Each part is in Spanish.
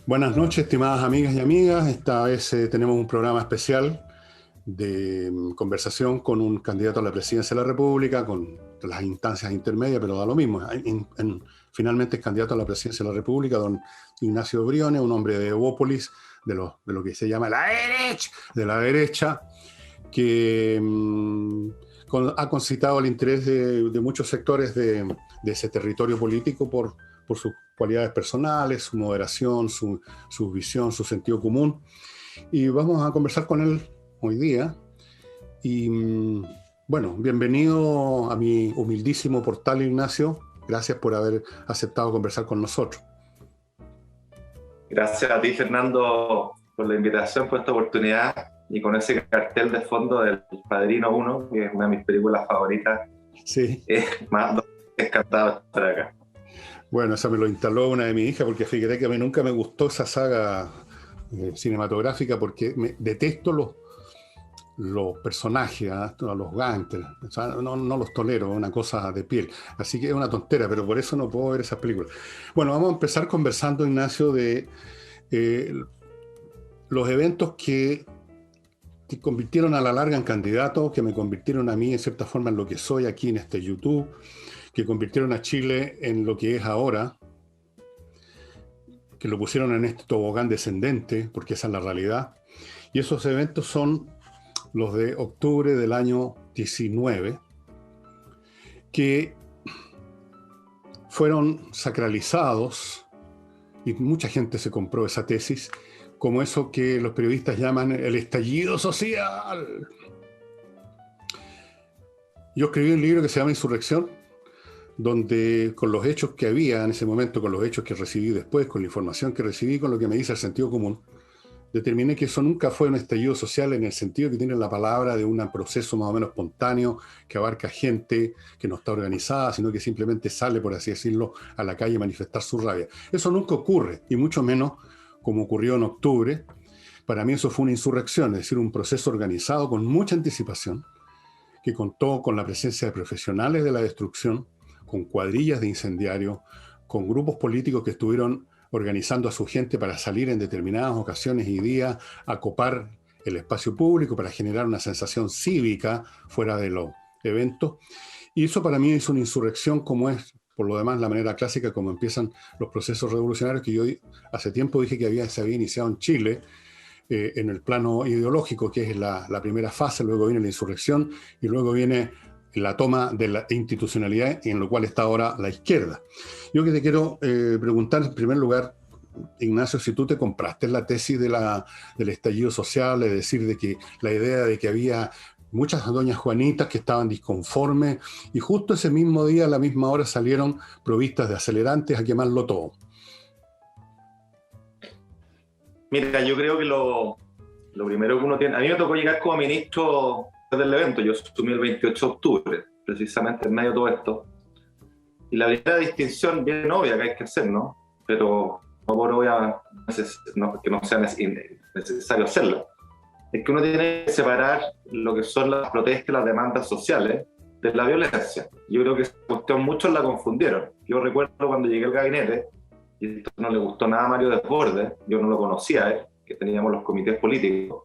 Buenas noches, estimadas amigas y amigas. Esta vez tenemos un programa especial de conversación con un candidato a la presidencia de la República, con las instancias intermedias, pero da lo mismo. Finalmente es candidato a la presidencia de la República, don Ignacio Briones, un hombre de Evópolis, de lo que se llama de la derecha, que ha concitado el interés de muchos sectores de ese territorio político por sus cualidades personales, su moderación, su visión, su sentido común. Y vamos a conversar con él hoy día. Y bueno, bienvenido a mi humildísimo portal, Ignacio. Gracias por haber aceptado conversar con nosotros. Gracias a ti, Fernando, por la invitación, por esta oportunidad y con ese cartel de fondo del Padrino 1, que es una de mis películas favoritas. Sí. Más encantado de estar acá. Bueno, eso me lo instaló una de mis hijas, porque fíjate que a mí nunca me gustó esa saga cinematográfica, porque detesto los personajes, los gangsters. O sea, no los tolero, es una cosa de piel. Así que es una tontera, pero por eso no puedo ver esas películas. Bueno, vamos a empezar conversando, Ignacio, de los eventos que te convirtieron a la larga en candidato, que me convirtieron a mí en cierta forma en lo que soy aquí en este YouTube, que convirtieron a Chile en lo que es ahora, que lo pusieron en este tobogán descendente, porque esa es la realidad. Y esos eventos son los de octubre del año 19, que fueron sacralizados, y mucha gente se compró esa tesis, como eso que los periodistas llaman el estallido social. Yo escribí un libro que se llama Insurrección, donde con los hechos que había en ese momento, con los hechos que recibí después, con la información que recibí, con lo que me dice el sentido común, determiné que eso nunca fue un estallido social en el sentido que tiene la palabra de un proceso más o menos espontáneo que abarca gente que no está organizada, sino que simplemente sale, por así decirlo, a la calle a manifestar su rabia. Eso nunca ocurre, y mucho menos como ocurrió en octubre. Para mí eso fue una insurrección, es decir, un proceso organizado con mucha anticipación, que contó con la presencia de profesionales de la destrucción, con cuadrillas de incendiarios, con grupos políticos que estuvieron organizando a su gente para salir en determinadas ocasiones y días a copar el espacio público, para generar una sensación cívica fuera de los eventos. Y eso para mí es una insurrección, como es, por lo demás, la manera clásica como empiezan los procesos revolucionarios, que yo hace tiempo dije que se había iniciado en Chile, en el plano ideológico, que es la primera fase. Luego viene la insurrección y luego viene la toma de la institucionalidad, en lo cual está ahora la izquierda. Yo que te quiero preguntar en primer lugar, Ignacio, si tú te compraste la tesis del estallido social, es decir, de que la idea de que había muchas doñas Juanitas que estaban disconformes y justo ese mismo día, a la misma hora, salieron provistas de acelerantes a quemarlo todo. Mira, yo creo que lo primero que uno tiene... A mí me tocó llegar como ministro del evento. Yo asumí el 28 de octubre, precisamente en medio de todo esto. Y la primera distinción bien obvia que hay que hacer, ¿no? Pero no por obvia, que no sea necesario hacerla, es que uno tiene que separar lo que son las protestas y las demandas sociales de la violencia. Yo creo que esa cuestión muchos la confundieron. Yo recuerdo cuando llegué al gabinete, y esto no le gustó nada a Mario Desbordes, yo no lo conocía, que teníamos los comités políticos.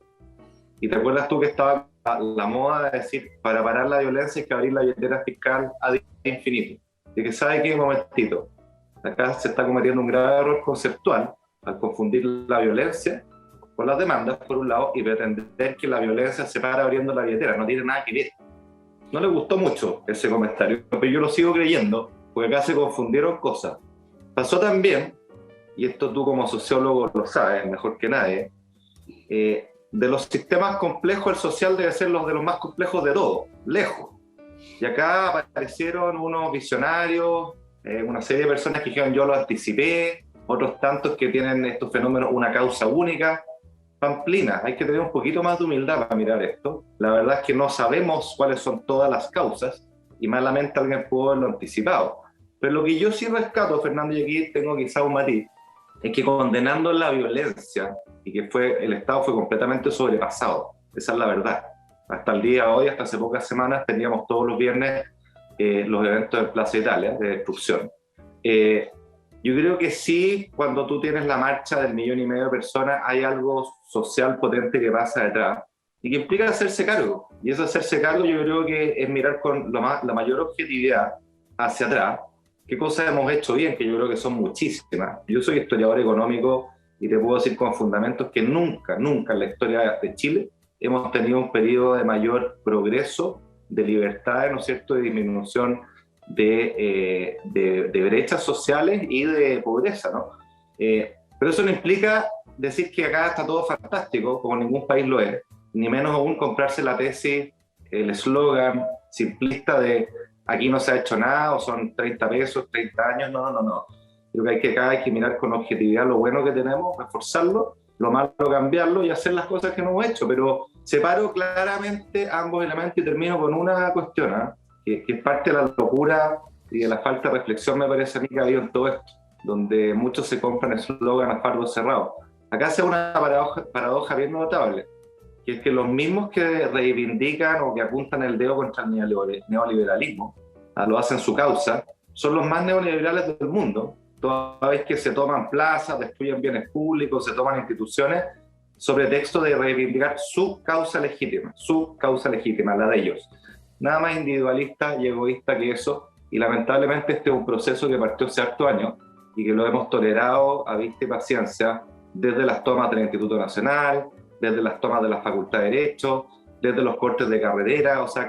Y te acuerdas tú que estaba la moda de decir, para parar la violencia hay que abrir la billetera fiscal a infinito. Y que sabe que, un momentito, acá se está cometiendo un grave error conceptual al confundir la violencia con las demandas, por un lado, y pretender que la violencia se para abriendo la billetera. No tiene nada que ver. No le gustó mucho ese comentario, pero yo lo sigo creyendo, porque acá se confundieron cosas. Pasó también, y esto tú como sociólogo lo sabes mejor que nadie, de los sistemas complejos, el social debe ser los de los más complejos de todos, lejos. Y acá aparecieron unos visionarios, una serie de personas que dijeron yo lo anticipé, otros tantos que tienen estos fenómenos una causa única. Pamplina, hay que tener un poquito más de humildad para mirar esto. La verdad es que no sabemos cuáles son todas las causas y malamente alguien pudo haberlo anticipado. Pero lo que yo sí rescato, Fernando, y aquí tengo quizá un matiz, es que condenando la violencia y que el Estado fue completamente sobrepasado. Esa es la verdad. Hasta el día de hoy, hasta hace pocas semanas, teníamos todos los viernes los eventos en Plaza Italia de destrucción. Yo creo que sí, cuando tú tienes la marcha del 1,5 millón de personas, hay algo social potente que pasa detrás y que implica hacerse cargo. Y eso hacerse cargo yo creo que es mirar con la mayor objetividad hacia atrás qué cosas hemos hecho bien, que yo creo que son muchísimas. Yo soy historiador económico y te puedo decir con fundamentos que nunca, nunca en la historia de Chile hemos tenido un periodo de mayor progreso, de libertad, ¿no es cierto?, de disminución de brechas sociales y de pobreza, ¿no? Pero eso no implica decir que acá está todo fantástico, como ningún país lo es, ni menos aún comprarse la tesis, el eslogan simplista de aquí no se ha hecho nada o son 30 pesos, 30 años, no, no, no. Creo que acá hay que mirar con objetividad lo bueno que tenemos, reforzarlo, lo malo cambiarlo y hacer las cosas que no hemos hecho, pero separo claramente ambos elementos y termino con una cuestión, que es parte de la locura y de la falta de reflexión, me parece a mí, que ha habido en todo esto, donde muchos se compran eslogan a fardo cerrado. Acá se da una paradoja bien notable, que es que los mismos que reivindican o que apuntan el dedo contra el neoliberalismo, lo hacen su causa, son los más neoliberales del mundo, toda vez que se toman plazas, destruyen bienes públicos, se toman instituciones, sobre texto de reivindicar su causa legítima, la de ellos. Nada más individualista y egoísta que eso, y lamentablemente este es un proceso que partió hace hartos años y que lo hemos tolerado a vista y paciencia desde las tomas del Instituto Nacional, desde las tomas de la Facultad de Derecho, desde los cortes de carretera, o sea,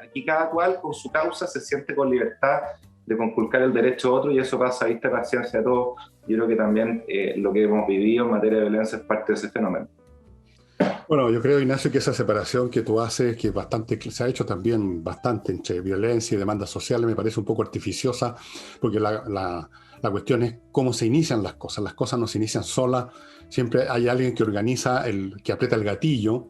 aquí cada cual con su causa se siente con libertad de conculcar el derecho a otro, y eso pasa a vista y paciencia a todos. Yo creo que también lo que hemos vivido en materia de violencia es parte de ese fenómeno. Bueno, yo creo, Ignacio, que esa separación que tú haces, que se ha hecho también bastante entre violencia y demandas sociales, me parece un poco artificiosa, porque la cuestión es cómo se inician las cosas. Las cosas no se inician solas, siempre hay alguien que organiza, que aprieta el gatillo,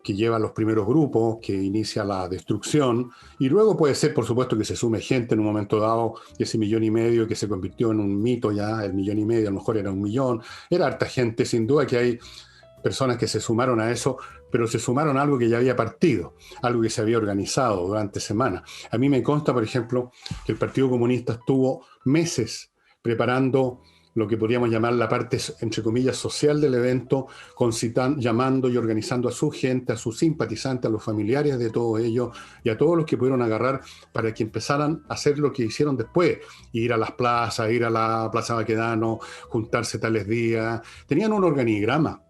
que lleva los primeros grupos, que inicia la destrucción, y luego puede ser, por supuesto, que se sume gente en un momento dado, ese 1,5 millones que se convirtió en un mito ya, el 1,5 millones, a lo mejor era 1 millón, era harta gente, sin duda que hay personas que se sumaron a eso, pero se sumaron a algo que ya había partido, algo que se había organizado durante semanas. A mí me consta, por ejemplo, que el Partido Comunista estuvo meses preparando lo que podríamos llamar la parte, entre comillas, social del evento, llamando y organizando a su gente, a sus simpatizantes, a los familiares de todos ellos y a todos los que pudieron agarrar para que empezaran a hacer lo que hicieron después, ir a las plazas, ir a la Plaza Baquedano, juntarse tales días. Tenían un organigrama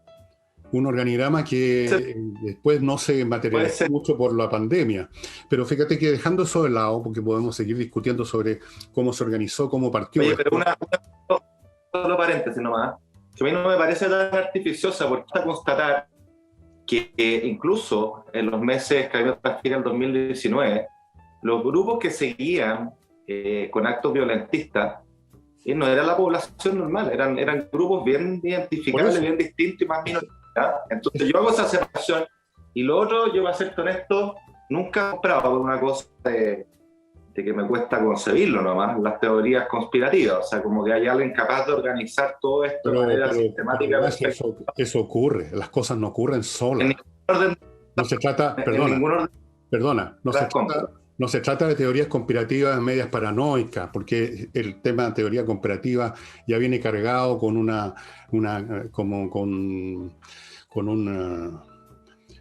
que después no se materializó mucho por la pandemia. Pero fíjate que dejando eso de lado, porque podemos seguir discutiendo sobre cómo se organizó, cómo partió. Oye, pero solo paréntesis nomás, que a mí no me parece tan artificiosa, porque está constatar que incluso en los meses que había transcurrido el 2019, los grupos que seguían con actos violentistas no era la población normal, eran grupos bien identificables, bien distintos y más minoritarios. Entonces yo hago esa separación, y lo otro, yo, para ser honesto, nunca he comprado por una cosa de que me cuesta concebirlo nomás, las teorías conspirativas, o sea, como que hay alguien capaz de organizar todo esto de manera sistemática. Eso ocurre, las cosas no ocurren solas. En ningún orden, no se trata, no se trata de teorías conspirativas medias paranoicas, porque el tema de teoría conspirativa ya viene cargado con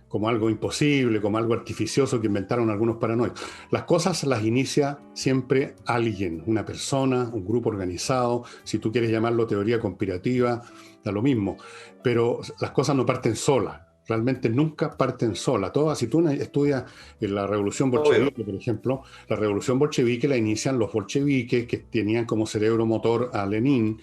como algo imposible, como algo artificioso que inventaron algunos paranoicos. Las cosas las inicia siempre alguien, una persona, un grupo organizado. Si tú quieres llamarlo teoría conspirativa, da lo mismo. Pero las cosas no parten solas. Realmente nunca parten solas. Si tú estudias la revolución bolchevique, por ejemplo, la revolución bolchevique la inician los bolcheviques, que tenían como cerebro motor a Lenin,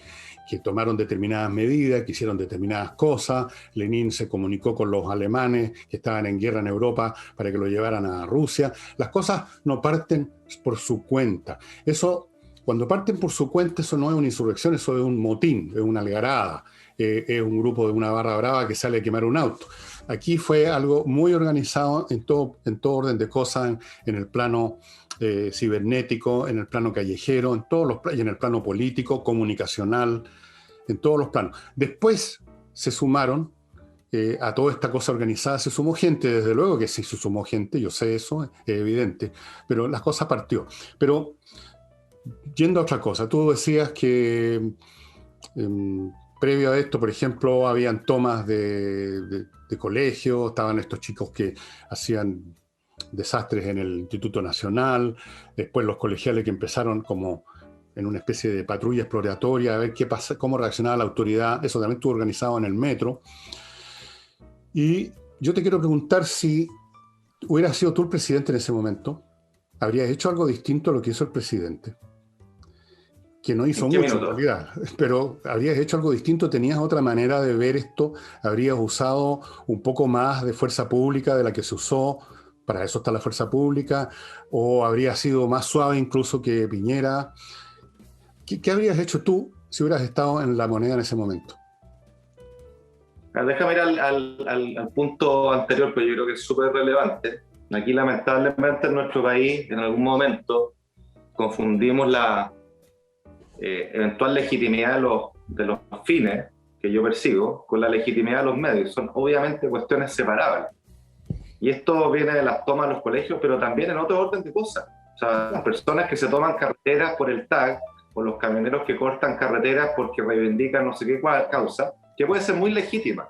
que tomaron determinadas medidas, que hicieron determinadas cosas. Lenin se comunicó con los alemanes que estaban en guerra en Europa para que lo llevaran a Rusia. Las cosas no parten por su cuenta. Eso, cuando parten por su cuenta, eso no es una insurrección, eso es un motín, es una algarada, es un grupo de una barra brava que sale a quemar un auto. Aquí fue algo muy organizado en todo orden de cosas, en el plano cibernético, en el plano callejero, y en el plano político, comunicacional, en todos los planos. Después se sumaron a toda esta cosa organizada, se sumó gente, desde luego que sí se sumó gente, yo sé eso, es evidente, pero las cosas partió. Pero yendo a otra cosa, tú decías que previo a esto, por ejemplo, habían tomas de colegios, estaban estos chicos que hacían desastres en el Instituto Nacional, después los colegiales que empezaron como en una especie de patrulla exploratoria a ver qué pasa, cómo reaccionaba la autoridad. Eso también estuvo organizado en el metro. Y yo te quiero preguntar si hubieras sido tú el presidente en ese momento, ¿habrías hecho algo distinto a lo que hizo el presidente? Que no hizo ¿En qué mucho en minuto? realidad, pero habrías hecho algo distinto, tenías otra manera de ver esto, habrías usado un poco más de fuerza pública de la que se usó, para eso está la fuerza pública, o habrías sido más suave incluso que Piñera. ¿Qué habrías hecho tú si hubieras estado en la moneda en ese momento? Déjame ir al punto anterior, pero yo creo que es súper relevante. Aquí, lamentablemente, en nuestro país, en algún momento, confundimos la eventual legitimidad de los fines que yo persigo con la legitimidad de los medios. Son obviamente cuestiones separables. Y esto viene de las tomas de los colegios, pero también en otro orden de cosas. O sea, las personas que se toman carreteras por el TAG, o los camioneros que cortan carreteras porque reivindican no sé qué causa, que puede ser muy legítima.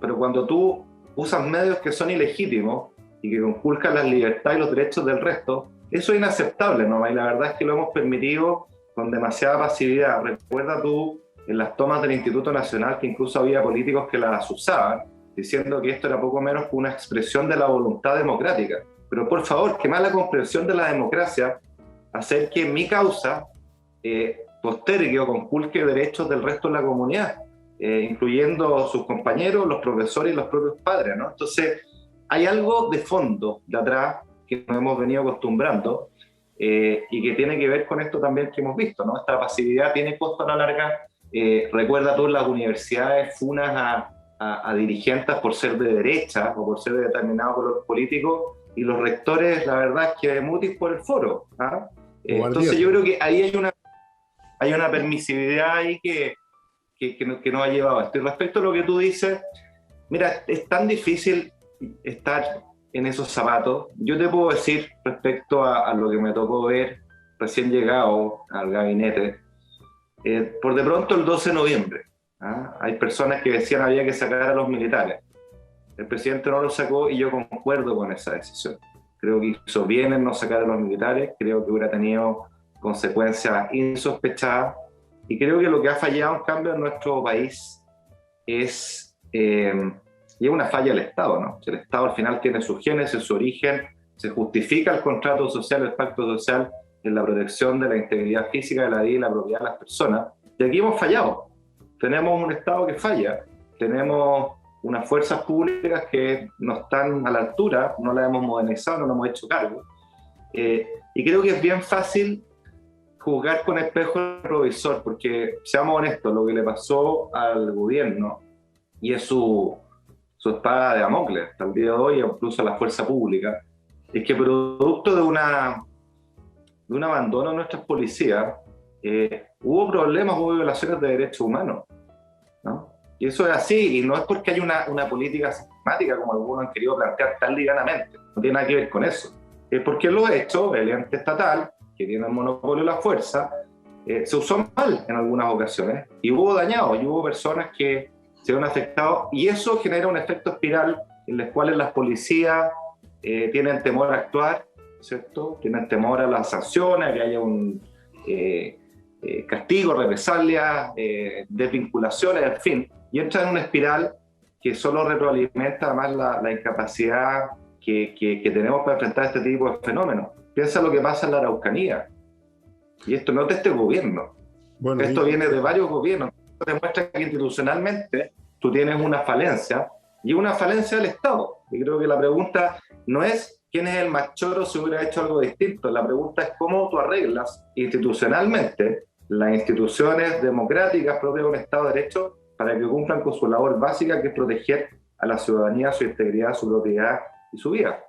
Pero cuando tú usas medios que son ilegítimos y que conculcan las libertades y los derechos del resto, eso es inaceptable, ¿no? Y la verdad es que lo hemos permitido con demasiada pasividad. Recuerda tú en las tomas del Instituto Nacional que incluso había políticos que las usaban, diciendo que esto era poco menos que una expresión de la voluntad democrática. Pero por favor, qué mala comprensión de la democracia hacer que mi causa postergue o conculque derechos del resto de la comunidad, incluyendo sus compañeros, los profesores y los propios padres, ¿no? Entonces, hay algo de fondo de atrás que nos hemos venido acostumbrando y que tiene que ver con esto también que hemos visto, ¿no? Esta pasividad tiene costo a la larga. Recuerda tú las universidades funas a dirigentes por ser de derecha o por ser de determinado color político, y los rectores, la verdad es que mutis por el foro, ¿ah? Entonces yo creo que ahí hay una permisividad ahí que nos ha llevado a esto. Y respecto a lo que tú dices, mira, es tan difícil estar en esos zapatos. Yo te puedo decir respecto a lo que me tocó ver recién llegado al gabinete, por de pronto el 12 de noviembre, ¿ah? Hay personas que decían había que sacar a los militares. El presidente no lo sacó y yo concuerdo con esa decisión. Creo que hizo bien en no sacar a los militares, creo que hubiera tenido consecuencias insospechadas, y creo que lo que ha fallado en cambio en nuestro país es, y es una falla del Estado, ¿no? El Estado al final tiene su génesis, su origen, se justifica el contrato social, el pacto social en la protección de la integridad física de la vida y la propiedad de las personas, y aquí hemos fallado. Tenemos un Estado que falla, tenemos unas fuerzas públicas que no están a la altura, no las hemos modernizado, no nos hemos hecho cargo, y creo que es bien fácil juzgar con espejo retrovisor, porque seamos honestos, lo que le pasó al gobierno y es su espada de Damocles hasta el día de hoy, incluso a la fuerza pública, es que producto de un abandono de nuestras policías, hubo problemas, hubo violaciones de derechos humanos, ¿no? Y eso es así, y no es porque hay una política sistemática como algunos han querido plantear tan livianamente, no tiene nada que ver con eso. Es porque lo hecho, el ente estatal, que tiene el monopolio de la fuerza, se usó mal en algunas ocasiones, y hubo dañados, y hubo personas que se vieron afectados, y eso genera un efecto espiral en el cual las policías tienen temor a actuar, ¿cierto? Tienen temor a las sanciones, a que haya un castigo, represalias, desvinculaciones, en fin, y entra en una espiral que solo retroalimenta además la incapacidad que tenemos para enfrentar este tipo de fenómenos. Piensa lo que pasa en la Araucanía, y esto no es de este gobierno, bueno, esto viene de varios gobiernos. Esto demuestra que institucionalmente tú tienes una falencia, y una falencia del Estado. Y creo que la pregunta no es quién es el más choro si hubiera hecho algo distinto, la pregunta es cómo tú arreglas institucionalmente las instituciones democráticas propias de un Estado de Derecho para que cumplan con su labor básica, que es proteger a la ciudadanía, su integridad, su propiedad y su vida.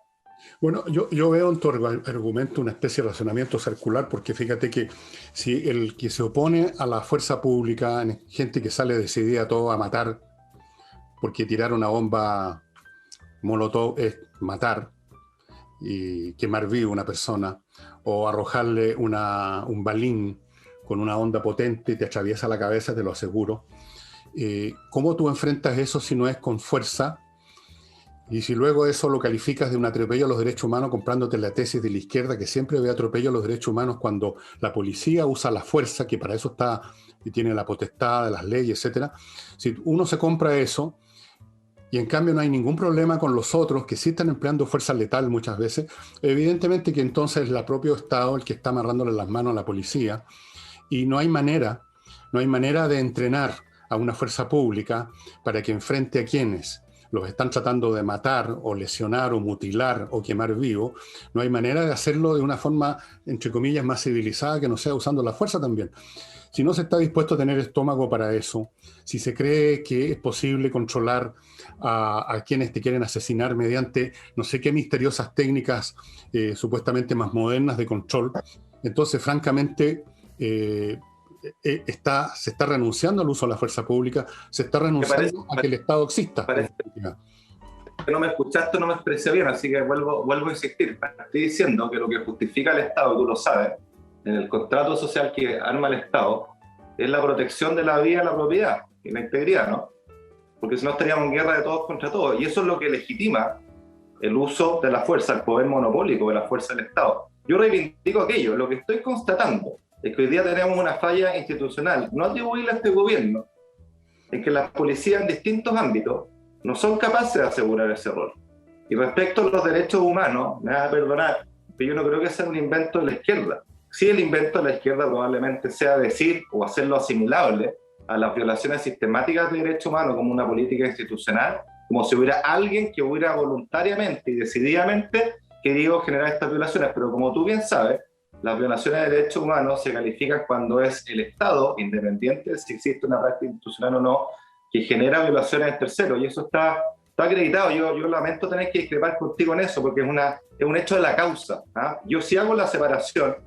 Bueno, yo veo en tu argumento una especie de razonamiento circular, porque fíjate que si el que se opone a la fuerza pública, gente que sale decidida todo a matar, porque tirar una bomba molotov es matar y quemar viva una persona, o arrojarle un balín con una onda potente, te atraviesa la cabeza, te lo aseguro. ¿Cómo tú enfrentas eso si no es con fuerza? Y si luego eso lo calificas de un atropello a los derechos humanos, comprándote la tesis de la izquierda, que siempre ve atropello a los derechos humanos cuando la policía usa la fuerza, que para eso está y tiene la potestad de las leyes, etcétera. Si uno se compra eso, y en cambio no hay ningún problema con los otros que sí están empleando fuerza letal muchas veces, evidentemente que entonces es el propio Estado el que está amarrándole las manos a la policía, y no hay manera de entrenar a una fuerza pública para que enfrente a quienes los están tratando de matar o lesionar o mutilar o quemar vivo. No hay manera de hacerlo de una forma, entre comillas, más civilizada, que no sea usando la fuerza también. Si no se está dispuesto a tener estómago para eso, si se cree que es posible controlar a quienes te quieren asesinar mediante no sé qué misteriosas técnicas supuestamente más modernas de control, entonces francamente se está renunciando al uso de la fuerza pública, se está renunciando a que el Estado exista. Parece que no me escuchaste, no me expresé bien, así que vuelvo a insistir. Estoy diciendo que lo que justifica el Estado, tú lo sabes, en el contrato social que arma el Estado, es la protección de la vida, la propiedad y la integridad, ¿no? Porque si no estaríamos en guerra de todos contra todos. Y eso es lo que legitima el uso de la fuerza, el poder monopólico de la fuerza del Estado. Yo reivindico aquello. Lo que estoy constatando es que hoy día tenemos una falla institucional, no atribuirle a este gobierno, en que las policías en distintos ámbitos no son capaces de asegurar ese rol. Y respecto a los derechos humanos, me vas a perdonar, pero yo no creo que sea un invento de la izquierda. Sí, el invento de la izquierda probablemente sea decir o hacerlo asimilable a las violaciones sistemáticas de derechos humanos como una política institucional, como si hubiera alguien que hubiera voluntariamente y decididamente querido generar estas violaciones. Pero como tú bien sabes, las violaciones de derechos humanos se califican cuando es el Estado, independiente de si existe una práctica institucional o no, que genera violaciones de terceros, y eso está acreditado. Yo lamento tener que discrepar contigo en eso, porque es un hecho de la causa, ¿ah? Yo sí hago la separación,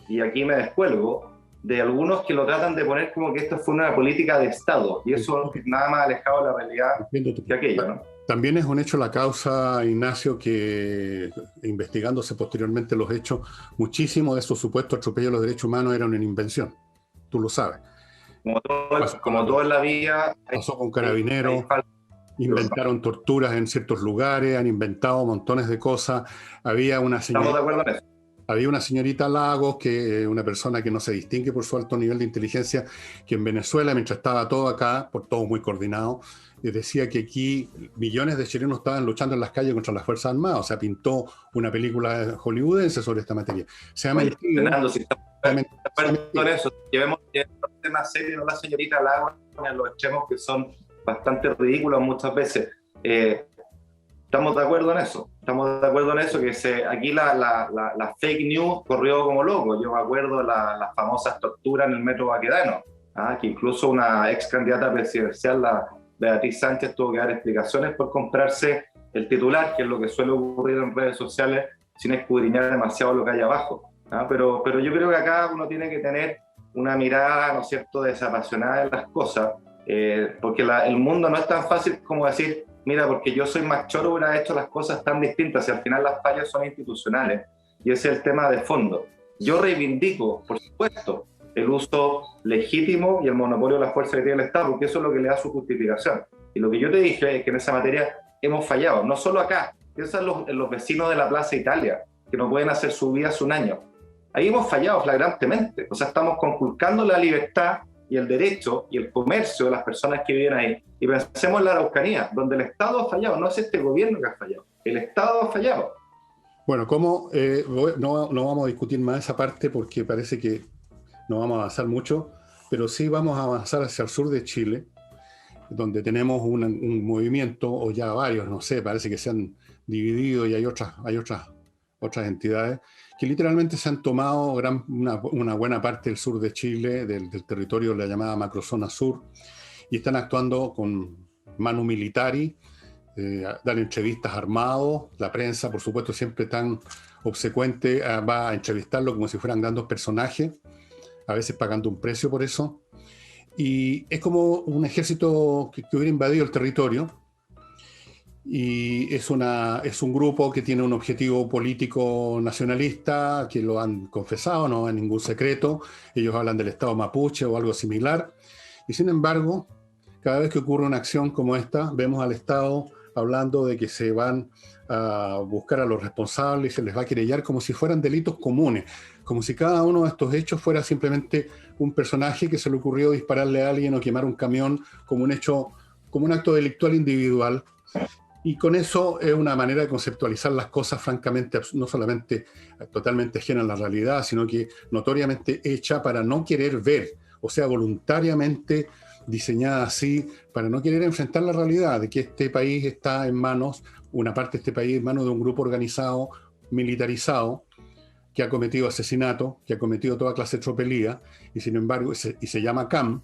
y aquí me descuelgo, de algunos que lo tratan de poner como que esto fue una política de Estado, y eso es nada más alejado de la realidad que aquello, ¿no? También es un hecho la causa, Ignacio, que investigándose posteriormente los hechos, muchísimo de esos supuestos atropellos a los derechos humanos eran una invención. Tú lo sabes. Como todo en la vida. Pasó con Carabineros, inventaron torturas en ciertos lugares, han inventado montones de cosas. Había una señorita, estamos de acuerdo en eso. Había una señorita Lagos, una persona que no se distingue por su alto nivel de inteligencia, que en Venezuela, mientras estaba todo acá, por todo muy coordinado, decía que aquí millones de chilenos estaban luchando en las calles contra las Fuerzas Armadas. O sea, pintó una película hollywoodense sobre esta materia. Se ha mentido. Fernando, si estamos de acuerdo en eso, llevemos un tema serio, no la señorita Lagos, en los extremos que son bastante ridículos muchas veces. Estamos de acuerdo en eso, que aquí la fake news corrió como loco. Yo me acuerdo de las famosas torturas en el metro Baquedano, que incluso una ex candidata presidencial, la Beatriz Sánchez, tuvo que dar explicaciones por comprarse el titular, que es lo que suele ocurrir en redes sociales, sin escudriñar demasiado lo que hay abajo. Pero yo creo que acá uno tiene que tener una mirada, ¿no es cierto?, desapasionada de las cosas, porque el mundo no es tan fácil como decir, mira, porque yo soy más choro, hubiera hecho las cosas tan distintas, y al final las fallas son institucionales, y ese es el tema de fondo. Yo reivindico, por supuesto, el uso legítimo y el monopolio de la fuerza que tiene el Estado, porque eso es lo que le da su justificación. Y lo que yo te dije es que en esa materia hemos fallado, no solo acá, piensa en los vecinos de la Plaza Italia, que no pueden hacer su vida hace un año. Ahí hemos fallado flagrantemente, o sea, estamos conculcando la libertad y el derecho y el comercio de las personas que viven ahí. Y pensemos en la Araucanía, donde el Estado ha fallado, no es este gobierno que ha fallado, el Estado ha fallado. Bueno, no vamos a discutir más esa parte porque parece que no vamos a avanzar mucho, pero sí vamos a avanzar hacia el sur de Chile, donde tenemos un movimiento, o ya varios, no sé, parece que se han dividido y hay otras entidades que literalmente se han tomado una buena parte del sur de Chile, del territorio de la llamada macrozona sur, y están actuando con manu militari, dan entrevistas armados. La prensa, por supuesto, siempre tan obsecuente, va a entrevistarlo como si fueran grandes personajes, a veces pagando un precio por eso. Y es como un ejército que hubiera invadido el territorio. y es un grupo que tiene un objetivo político nacionalista, que lo han confesado, no es ningún secreto. Ellos hablan del Estado mapuche o algo similar. Y sin embargo, cada vez que ocurre una acción como esta, vemos al Estado hablando de que se van a buscar a los responsables y se les va a querellar como si fueran delitos comunes, como si cada uno de estos hechos fuera simplemente un personaje que se le ocurrió dispararle a alguien o quemar un camión como un hecho, como un acto delictual individual. Y con eso es una manera de conceptualizar las cosas francamente, no solamente totalmente ajena a la realidad, sino que notoriamente hecha para no querer ver, o sea, voluntariamente diseñada así, para no querer enfrentar la realidad de que este país está en manos, una parte de este país en manos de un grupo organizado, militarizado, que ha cometido asesinato, que ha cometido toda clase de tropelía, y sin embargo, y se llama CAM,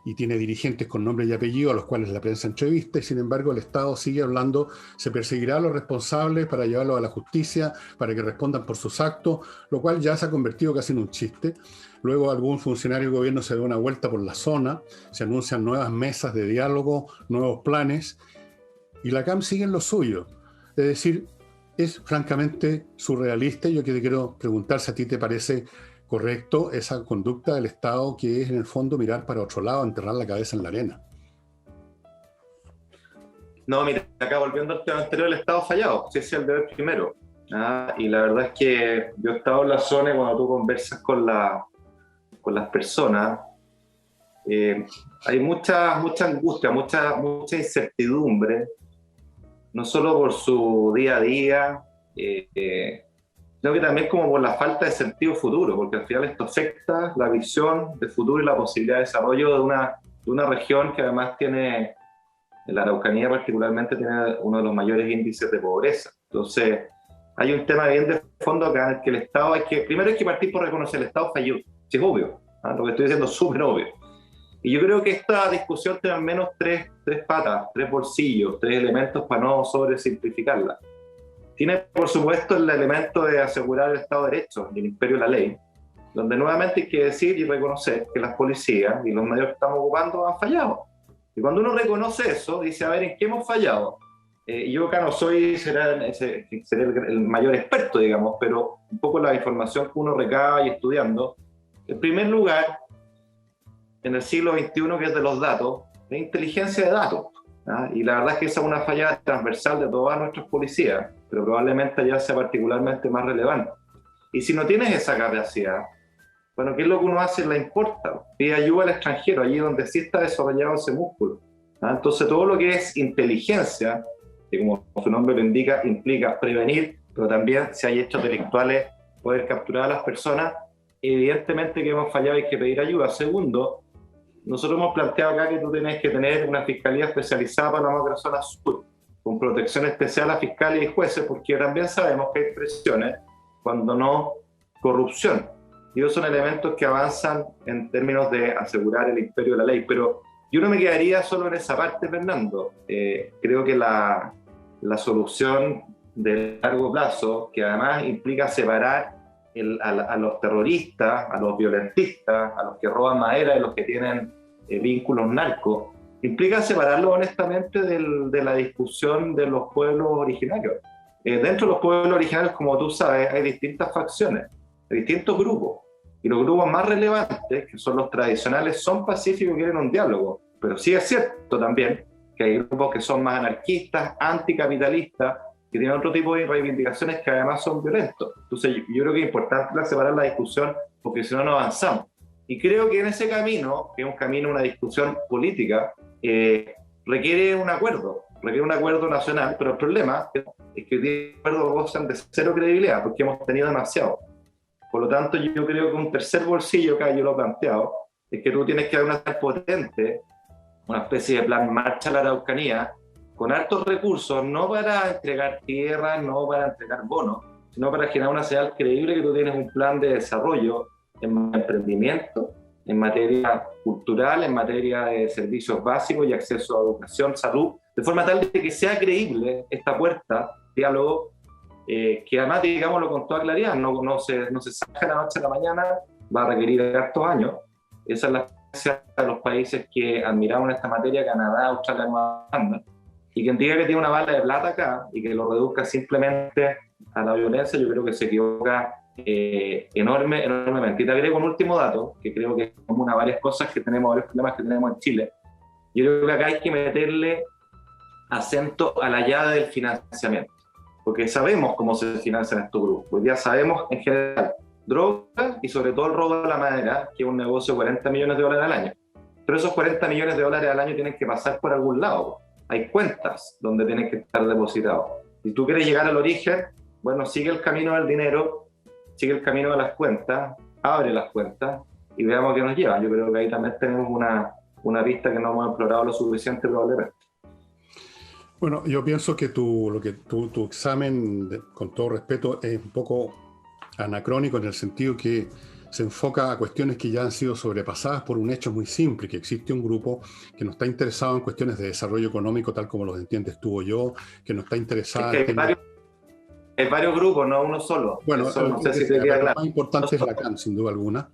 y tiene dirigentes con nombre y apellido a los cuales la prensa entrevista, y sin embargo el Estado sigue hablando, se perseguirá a los responsables para llevarlos a la justicia, para que respondan por sus actos, lo cual ya se ha convertido casi en un chiste. Luego algún funcionario del gobierno se da una vuelta por la zona, se anuncian nuevas mesas de diálogo, nuevos planes, y la CAM sigue en lo suyo. Es decir, es francamente surrealista, y yo te quiero preguntar si a ti te parece correcto esa conducta del Estado, que es en el fondo mirar para otro lado, enterrar la cabeza en la arena. No, mira, acá volviendo al tema anterior, el Estado fallado, sí, es el deber primero. Y la verdad es que yo he estado en la zona y cuando tú conversas con las personas, hay mucha angustia, mucha incertidumbre, no solo por su día a día, sino que también como por la falta de sentido futuro, porque al final esto afecta la visión de futuro y la posibilidad de desarrollo de una región que además tiene, en la Araucanía particularmente, tiene uno de los mayores índices de pobreza. Entonces, hay un tema bien de fondo acá en el que el Estado primero hay que partir por reconocer el Estado falló, sí, es obvio, lo que estoy diciendo es súper obvio. Y yo creo que esta discusión tiene al menos tres patas, tres bolsillos, tres elementos para no sobresimplificarla. Tiene, por supuesto, el elemento de asegurar el Estado de Derecho y el imperio de la ley, donde nuevamente hay que decir y reconocer que las policías y los medios que estamos ocupando han fallado. Y cuando uno reconoce eso, dice, a ver, ¿en qué hemos fallado? Yo acá no seré el mayor experto, digamos, pero un poco la información que uno recaba y estudiando. En primer lugar, en el siglo XXI, que es de los datos, de inteligencia de datos. Y la verdad es que esa es una falla transversal de todas nuestras policías, pero probablemente ya sea particularmente más relevante. Y si no tienes esa capacidad, bueno, ¿qué es lo que uno hace? La importa, pide ayuda al extranjero, allí donde sí está desarrollado ese músculo. Entonces todo lo que es inteligencia, que como su nombre lo indica, implica prevenir, pero también si hay hechos delictuales, poder capturar a las personas, evidentemente que hemos fallado y hay que pedir ayuda. Segundo, nosotros hemos planteado acá que tú tienes que tener una fiscalía especializada para la macrozona sur, con protección especial a fiscales y jueces, porque también sabemos que hay presiones, cuando no corrupción. Y esos son elementos que avanzan en términos de asegurar el imperio de la ley. Pero yo no me quedaría solo en esa parte, Fernando. Creo que la solución de largo plazo, que además implica separar a los terroristas, a los violentistas, a los que roban madera, y los que tienen vínculos narcos, implica separarlo honestamente de la discusión de los pueblos originarios. Dentro de los pueblos originarios, como tú sabes, hay distintas facciones, hay distintos grupos, y los grupos más relevantes, que son los tradicionales, son pacíficos y quieren un diálogo, pero sí es cierto también que hay grupos que son más anarquistas, anticapitalistas, que tienen otro tipo de reivindicaciones que además son violentos. Entonces yo creo que es importante separar la discusión, porque si no, no avanzamos. Y creo que en ese camino, que es un camino, una discusión política, requiere un acuerdo nacional, pero el problema es que los acuerdos gozan de cero credibilidad, porque hemos tenido demasiado. Por lo tanto, yo creo que un tercer bolsillo, que yo lo he planteado, es que tú tienes que dar una potente, una especie de plan marcha a la Araucanía, con altos recursos, no para entregar tierra, no para entregar bonos, sino para generar una señal creíble que tú tienes un plan de desarrollo en emprendimiento, en materia cultural, en materia de servicios básicos y acceso a educación, salud, de forma tal de que sea creíble esta puerta, diálogo, que además, digámoslo con toda claridad, no se saca de la noche a la mañana, va a requerir hartos años. Esa es la experiencia de los países que admiraron esta materia, Canadá, Australia, Nueva Zelanda. Y quien diga que tiene una bala de plata acá y que lo reduzca simplemente a la violencia, yo creo que se equivoca enormemente. Y te agrego un último dato, que creo que es común a varias cosas que tenemos, varios problemas que tenemos en Chile. Yo creo que acá hay que meterle acento a la llave del financiamiento, porque sabemos cómo se financian estos grupos. Hoy día sabemos en general drogas y sobre todo el robo de la madera, que es un negocio de 40 millones de dólares al año. Pero esos 40 millones de dólares al año tienen que pasar por algún lado. Hay cuentas donde tienen que estar depositados. Si tú quieres llegar al origen, bueno, sigue el camino del dinero, sigue el camino de las cuentas, abre las cuentas y veamos qué nos lleva. Yo creo que ahí también tenemos una pista que no hemos explorado lo suficiente probablemente. Bueno, yo pienso que tu examen, con todo respeto, es un poco anacrónico en el sentido que se enfoca a cuestiones que ya han sido sobrepasadas por un hecho muy simple, que existe un grupo que no está interesado en cuestiones de desarrollo económico tal como los entiendes tú o yo, que no está interesado en... Hay varios grupos, no uno solo. Bueno, eso, no sé si te queda claro. claro. Lo más importante es Lacan, sin duda alguna.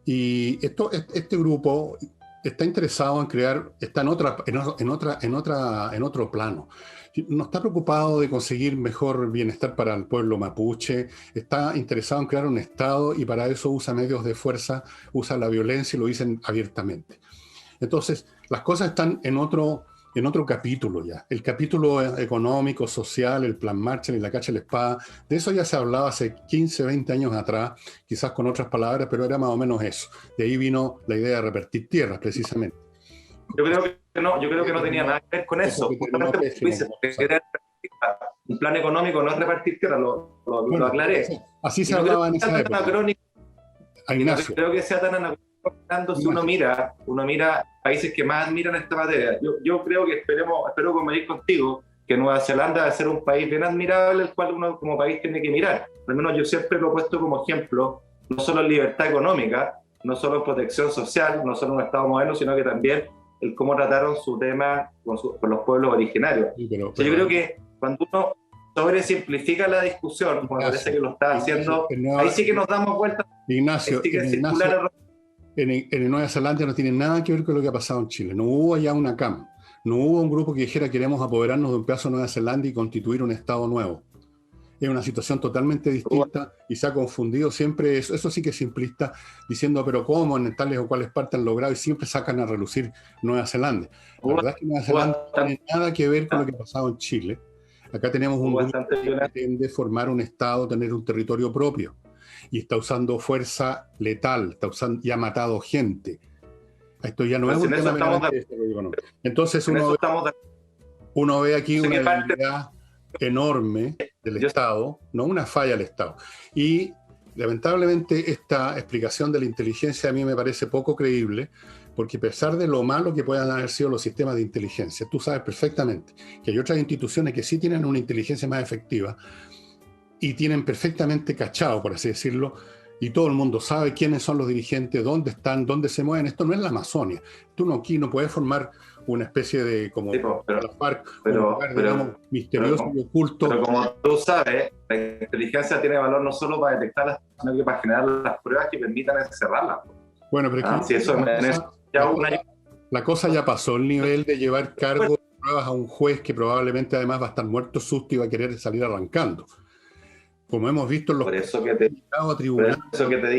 Y este grupo está interesado en crear, está en otro plano. No está preocupado de conseguir mejor bienestar para el pueblo mapuche, está interesado en crear un Estado y para eso usa medios de fuerza, usa la violencia y lo dicen abiertamente. Entonces, las cosas están en otro capítulo ya. El capítulo económico, social, el plan Marshall y la cacha de la espada, de eso ya se hablaba hace 15, 20 años atrás, quizás con otras palabras, pero era más o menos eso. De ahí vino la idea de repartir tierras, precisamente. Yo creo que no tenía nada que ver con eso. Un plan económico no es repartir tierra, lo aclaré. Así se hablaba en esa época. No creo que sea tan anacrónico si uno mira países que más admiran esta materia. Yo creo que espero convenir contigo que Nueva Zelanda va a ser un país bien admirable, el cual uno como país tiene que mirar. Al menos yo siempre lo he puesto como ejemplo, no solo en libertad económica, no solo en protección social, no solo en un Estado moderno, sino que también el cómo trataron su tema con los pueblos originarios. Sí, yo creo que cuando uno sobresimplifica la discusión, como parece que lo está haciendo, ahí sí que nos damos vuelta. Ignacio, en Nueva Zelanda no tiene nada que ver con lo que ha pasado en Chile. No hubo allá una CAM, no hubo un grupo que dijera queremos apoderarnos de un pedazo de Nueva Zelanda y constituir un Estado nuevo. Es una situación totalmente distinta y se ha confundido siempre, eso sí que es simplista, diciendo pero cómo en tales o cuales partes han logrado y siempre sacan a relucir Nueva Zelanda. La verdad es que Nueva Zelanda no tiene nada que ver con lo que ha pasado en Chile. Acá tenemos un grupo que pretende formar un Estado, tener un territorio propio y está usando fuerza letal, y ha matado gente. Esto ya no es un tema meramente de desarrollo económico. Entonces uno ve aquí una debilidad enorme del Estado, no una falla del Estado. Y lamentablemente esta explicación de la inteligencia a mí me parece poco creíble, porque a pesar de lo malo que puedan haber sido los sistemas de inteligencia, tú sabes perfectamente que hay otras instituciones que sí tienen una inteligencia más efectiva y tienen perfectamente cachado, por así decirlo, y todo el mundo sabe quiénes son los dirigentes, dónde están, dónde se mueven. Esto no es la Amazonia. Tú aquí no puedes formar una especie de, como la FARC, un lugar, digamos, misterioso y oculto. Pero como tú sabes, la inteligencia tiene valor no solo para detectarlas, sino que para generar las pruebas que permitan encerrarlas. Bueno, pero la cosa ya pasó el nivel de llevar cargo de pruebas a un juez que probablemente además va a estar muerto susto y va a querer salir arrancando. Como hemos visto en los tribunales,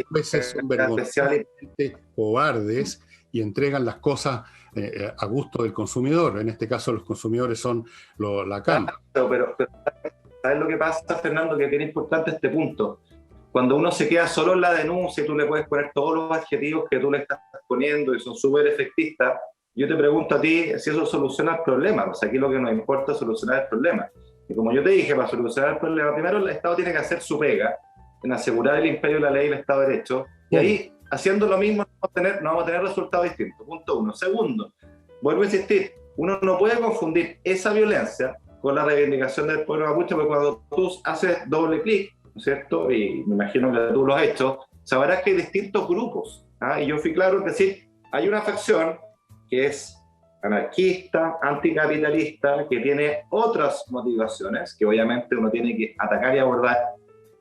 jueces son vergonzosamente cobardes y entregan las cosas a gusto del consumidor. En este caso los consumidores son la CAM. Pero ¿sabes lo que pasa, Fernando? Que es bien importante este punto. Cuando uno se queda solo en la denuncia y tú le puedes poner todos los adjetivos que tú le estás poniendo y son súper efectistas, yo te pregunto a ti si eso soluciona el problema. O sea, aquí lo que nos importa es solucionar el problema. Y como yo te dije, para solucionar el problema, primero el Estado tiene que hacer su pega en asegurar el imperio de la ley y el Estado de Derecho. Y ahí, haciendo lo mismo, no vamos a tener resultados distintos. Punto uno. Segundo, vuelvo a insistir, uno no puede confundir esa violencia con la reivindicación del pueblo mapuche, porque cuando tú haces doble clic, ¿no es cierto? Y me imagino que tú lo has hecho, sabrás que hay distintos grupos. Y yo fui claro en decir, hay una facción que es anarquista, anticapitalista, que tiene otras motivaciones, que obviamente uno tiene que atacar y abordar,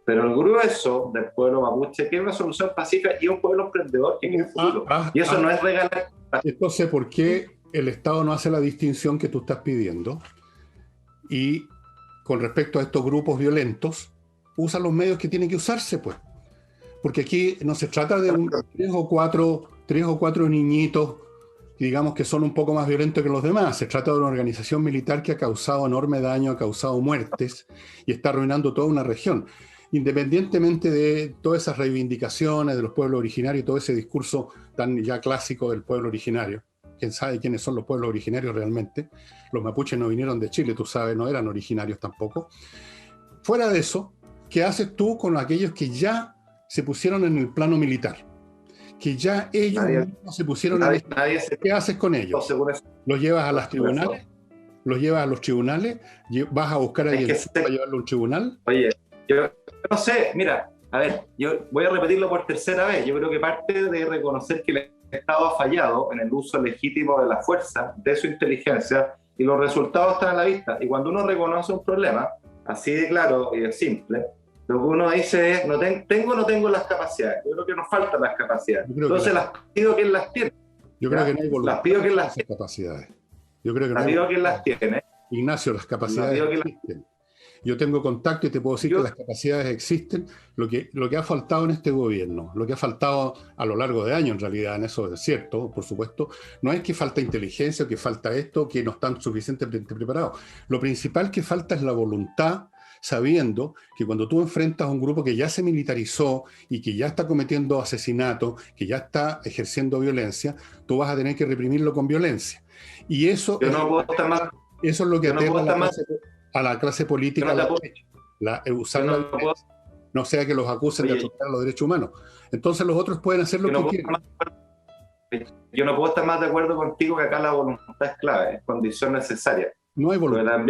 pero el grueso del pueblo mapuche quiere una solución pacífica y un pueblo emprendedor que quiere futuro. Y eso no es regalar. Entonces, ¿por qué el Estado no hace la distinción que tú estás pidiendo Y con respecto a estos grupos violentos, usan los medios que tienen que usarse, pues. Porque aquí no se trata de tres o cuatro niñitos, digamos, que son un poco más violentos que los demás. Se trata de una organización militar que ha causado enorme daño, ha causado muertes y está arruinando toda una región. Independientemente de todas esas reivindicaciones de los pueblos originarios y todo ese discurso tan ya clásico del pueblo originario. ¿Quién sabe quiénes son los pueblos originarios realmente? Los mapuches no vinieron de Chile, tú sabes, no eran originarios tampoco. Fuera de eso, ¿qué haces tú con aquellos que ya se pusieron en el plano militar? Que ya ellos mismos se pusieron en esto. ¿Qué haces con ellos? ¿Los llevas a los tribunales? ¿Los llevas a los tribunales? ¿Vas a buscar a alguien para llevarlo a un tribunal? Oye, yo no sé, mira, a ver, yo voy a repetirlo por tercera vez. Yo creo que parte de reconocer que el Estado ha fallado en el uso legítimo de la fuerza, de su inteligencia, y los resultados están a la vista. Y cuando uno reconoce un problema, así de claro y de simple, lo que uno dice es, no tengo las capacidades. Yo creo que nos faltan las capacidades. Entonces las pido que él las tiene. Yo creo que no hay voluntad. Las pido que él las tiene. Capacidades. Yo creo que las pido que él las tiene. Ignacio, las capacidades existen. Yo tengo contacto y te puedo decir que las capacidades existen. Lo que ha faltado en este gobierno, lo que ha faltado a lo largo de años en realidad, en eso es cierto, por supuesto, no es que falta inteligencia o que falta esto, que no están suficientemente preparados. Lo principal que falta es la voluntad, sabiendo que cuando tú enfrentas a un grupo que ya se militarizó y que ya está cometiendo asesinatos, que ya está ejerciendo violencia, tú vas a tener que reprimirlo con violencia. Y eso, eso es lo que aterra a la clase política, usar la violencia. No sea que los acusen de atropelar los derechos humanos. Entonces los otros pueden hacer lo que quieran. Yo no puedo estar más de acuerdo contigo que acá la voluntad es clave, es condición necesaria. No hay voluntad.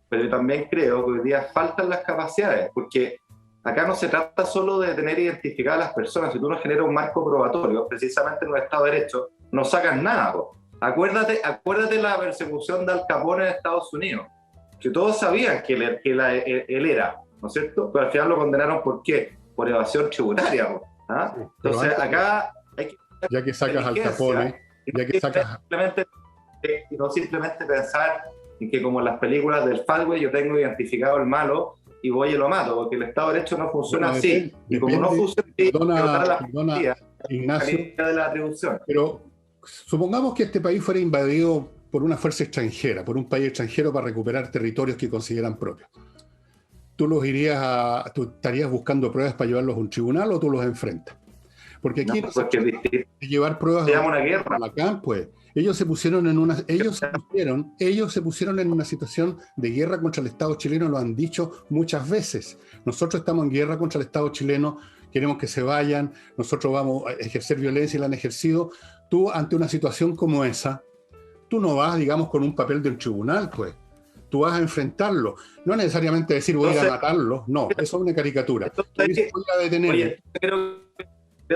Pero también creo que hoy día faltan las capacidades, porque acá no se trata solo de tener identificadas a las personas. Si tú no generas un marco probatorio, precisamente en un Estado de Derecho, no sacas nada. Acuérdate la persecución de Al Capone en Estados Unidos, que todos sabían que él era, ¿no es cierto? Pero al final lo condenaron ¿por qué? Por evasión tributaria. ¿Ah? Sí, entonces acá hay que... Ya que sacas Al Capone, no simplemente pensar en que como en las películas del Fatway yo tengo identificado el malo y voy y lo mato, porque el Estado de Derecho no funciona así. Y como no funciona así, perdona, Ignacio, de la atribución. Pero supongamos que este país fuera invadido por una fuerza extranjera, por un país extranjero para recuperar territorios que consideran propios. ¿Tú estarías buscando pruebas para llevarlos a un tribunal o tú los enfrentas? Porque aquí no se trata de llevar pruebas a la CAM, pues. Ellos se pusieron en una situación de guerra contra el Estado chileno, lo han dicho muchas veces. Nosotros estamos en guerra contra el Estado chileno, queremos que se vayan, nosotros vamos a ejercer violencia y la han ejercido. Tú, ante una situación como esa, tú no vas, digamos, con un papel de un tribunal, pues. Tú vas a enfrentarlo. No necesariamente decir voy a ir a matarlo, no, eso es una caricatura. Voy a detenerlo. Oye, creo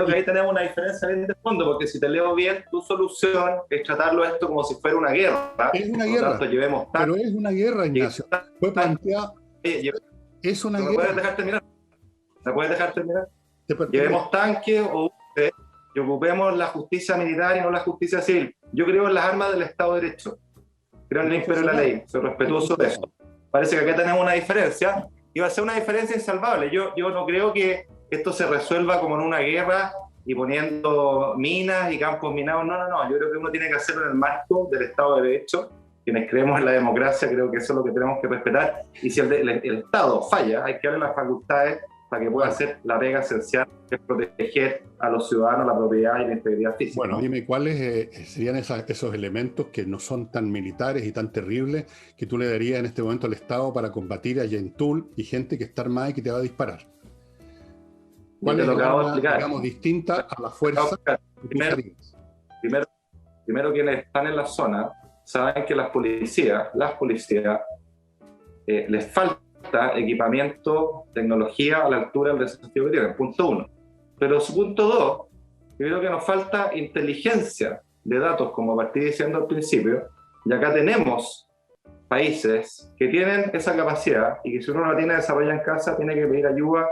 que ahí tenemos una diferencia bien de fondo, porque si te leo bien, tu solución es tratarlo esto como si fuera una guerra. Es una guerra, pero es una guerra, Ignacio. Fue planteado. Es una guerra. ¿Me puedes dejar terminar? ¿Me puedes dejar terminar? Llevemos tanques y ocupemos la justicia militar y no la justicia civil. Yo creo en las armas del Estado de Derecho. Creo en el imperio de la ley. Soy respetuoso de eso. Parece que acá tenemos una diferencia y va a ser una diferencia insalvable. Yo no creo que esto se resuelva como en una guerra y poniendo minas y campos minados. No. Yo creo que uno tiene que hacerlo en el marco del Estado de Derecho. Quienes creemos en la democracia, creo que eso es lo que tenemos que respetar. Y si el Estado falla, hay que darle las facultades para que pueda hacer la pega esencial, que es proteger a los ciudadanos, la propiedad y la integridad física. Bueno, dime cuáles serían esos elementos que no son tan militares y tan terribles que tú le darías en este momento al Estado para combatir a Yentul y gente que está armada y que te va a disparar. ¿Cuál es la arma, digamos, distinta a la fuerza que tú harías? Primero, quienes están en la zona saben que las policías les falta equipamiento, tecnología a la altura del desafío que tienen, punto 1. Pero su punto 2, yo creo que nos falta inteligencia de datos, como partí diciendo al principio, y acá tenemos países que tienen esa capacidad y que si uno la tiene desarrollada en casa tiene que pedir ayuda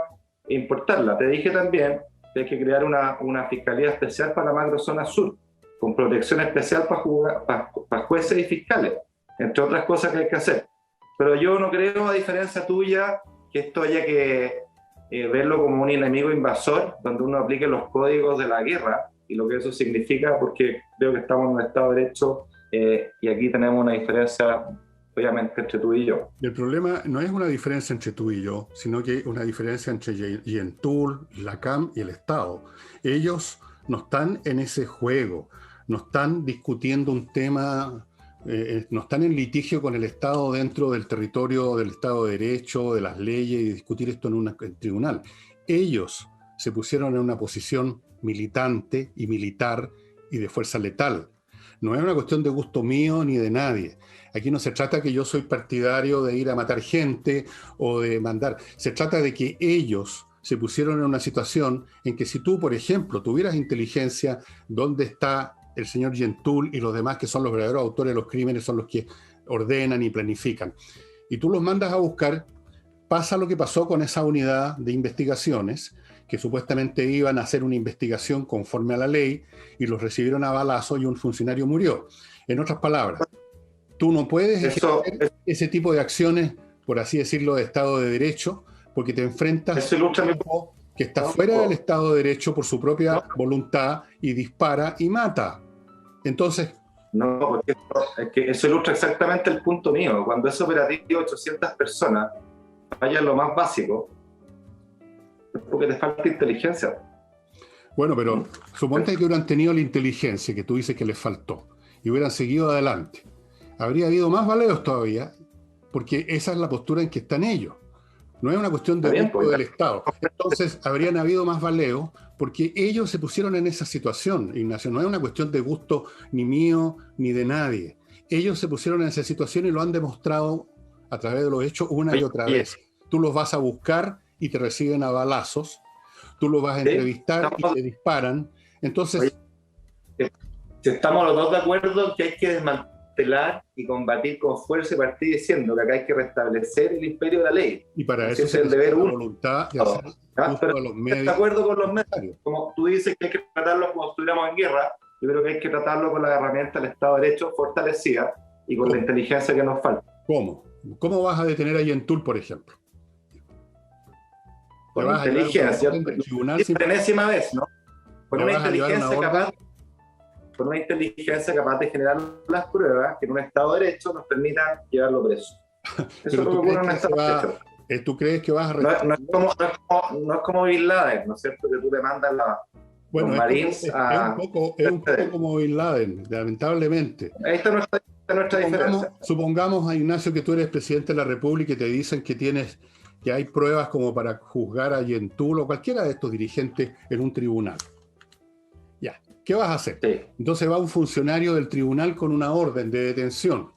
e importarla. Te dije también que hay que crear una fiscalía especial para la macrozona sur, con protección especial para jueces y fiscales, entre otras cosas que hay que hacer. pero yo no creo, a diferencia tuya, que esto haya que verlo como un enemigo invasor, donde uno aplique los códigos de la guerra y lo que eso significa, porque creo que estamos en un Estado de Derecho y aquí tenemos una diferencia, obviamente, entre tú y yo. El problema no es una diferencia entre tú y yo, sino que una diferencia entre Yentul, la CAM y el Estado. Ellos no están en ese juego, no están discutiendo un tema, no están en litigio con el Estado dentro del territorio del Estado de Derecho, de las leyes, y discutir esto en un tribunal. Ellos se pusieron en una posición militante y militar y de fuerza letal. No es una cuestión de gusto mío ni de nadie. Aquí no se trata que yo soy partidario de ir a matar gente o de mandar. Se trata de que ellos se pusieron en una situación en que si tú, por ejemplo, tuvieras inteligencia, ¿dónde está el señor Yentul y los demás que son los verdaderos autores de los crímenes, son los que ordenan y planifican? Y tú los mandas a buscar, pasa lo que pasó con esa unidad de investigaciones, que supuestamente iban a hacer una investigación conforme a la ley y los recibieron a balazo y un funcionario murió. En otras palabras, tú no puedes ejercer ese tipo de acciones, por así decirlo, de Estado de Derecho, porque te enfrentas a un grupo que está fuera del Estado de Derecho por su propia voluntad y dispara y mata. Entonces... No, porque es que eso ilustra exactamente el punto mío. Cuando es operativo de 800 personas, vaya lo más básico, porque te falta inteligencia. Bueno, pero suponte que hubieran tenido la inteligencia que tú dices que les faltó y hubieran seguido adelante. Habría habido más baleos todavía, porque esa es la postura en que están ellos. No es una cuestión de gusto del Estado. Entonces, habrían habido más baleos porque ellos se pusieron en esa situación, Ignacio. No es una cuestión de gusto ni mío ni de nadie. Ellos se pusieron en esa situación y lo han demostrado a través de los hechos una y otra vez. Tú los vas a buscar y te reciben a balazos. Tú los vas a entrevistar y te disparan. Entonces... Estamos los dos de acuerdo que hay que desmantelar y combatir con fuerza y partir diciendo que acá hay que restablecer el imperio de la ley. Y para eso es el deber voluntad de hacer uso de los medios. De acuerdo con los medios. Como tú dices que hay que tratarlos como si estuviéramos en guerra, yo creo que hay que tratarlo con la herramienta del Estado de Derecho fortalecida y con la inteligencia que nos falta. ¿Cómo? ¿Cómo vas a detener a Yentul, por ejemplo? Con inteligencia, por enésima vez, ¿no? Con una inteligencia capaz, con una inteligencia capaz de generar las pruebas que en un Estado de Derecho nos permitan llevarlo preso. Eso es lo que ocurre en un Estado de Derecho. ¿Tú crees que vas a no es como Bin Laden, ¿no es cierto? Que tú le mandas los Marines a... Es un poco como Bin Laden, lamentablemente. Ahí está nuestra diferencia. Supongamos, a Ignacio, que tú eres presidente de la República y te dicen que hay pruebas como para juzgar a Yentul o cualquiera de estos dirigentes en un tribunal. Ya, ¿qué vas a hacer? Sí. Entonces va un funcionario del tribunal con una orden de detención.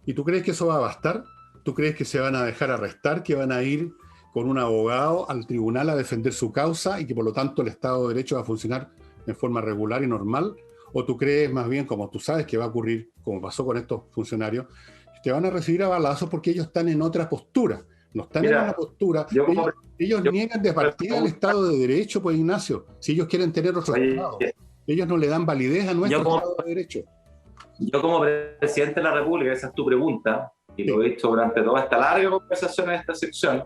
¿Y tú crees que eso va a bastar? ¿Tú crees que se van a dejar arrestar, que van a ir con un abogado al tribunal a defender su causa y que por lo tanto el Estado de Derecho va a funcionar en forma regular y normal? ¿O tú crees más bien, como tú sabes que va a ocurrir, como pasó con estos funcionarios, que van a recibir a balazos porque ellos están en otra postura? No están en una postura. Ellos niegan de partida el Estado de Derecho, pues, Ignacio. Si ellos quieren tener otro Estado, ellos no le dan validez a nuestro Estado de Derecho. Yo como presidente de la República, esa es tu pregunta, y lo he dicho durante toda esta larga conversación en esta sección,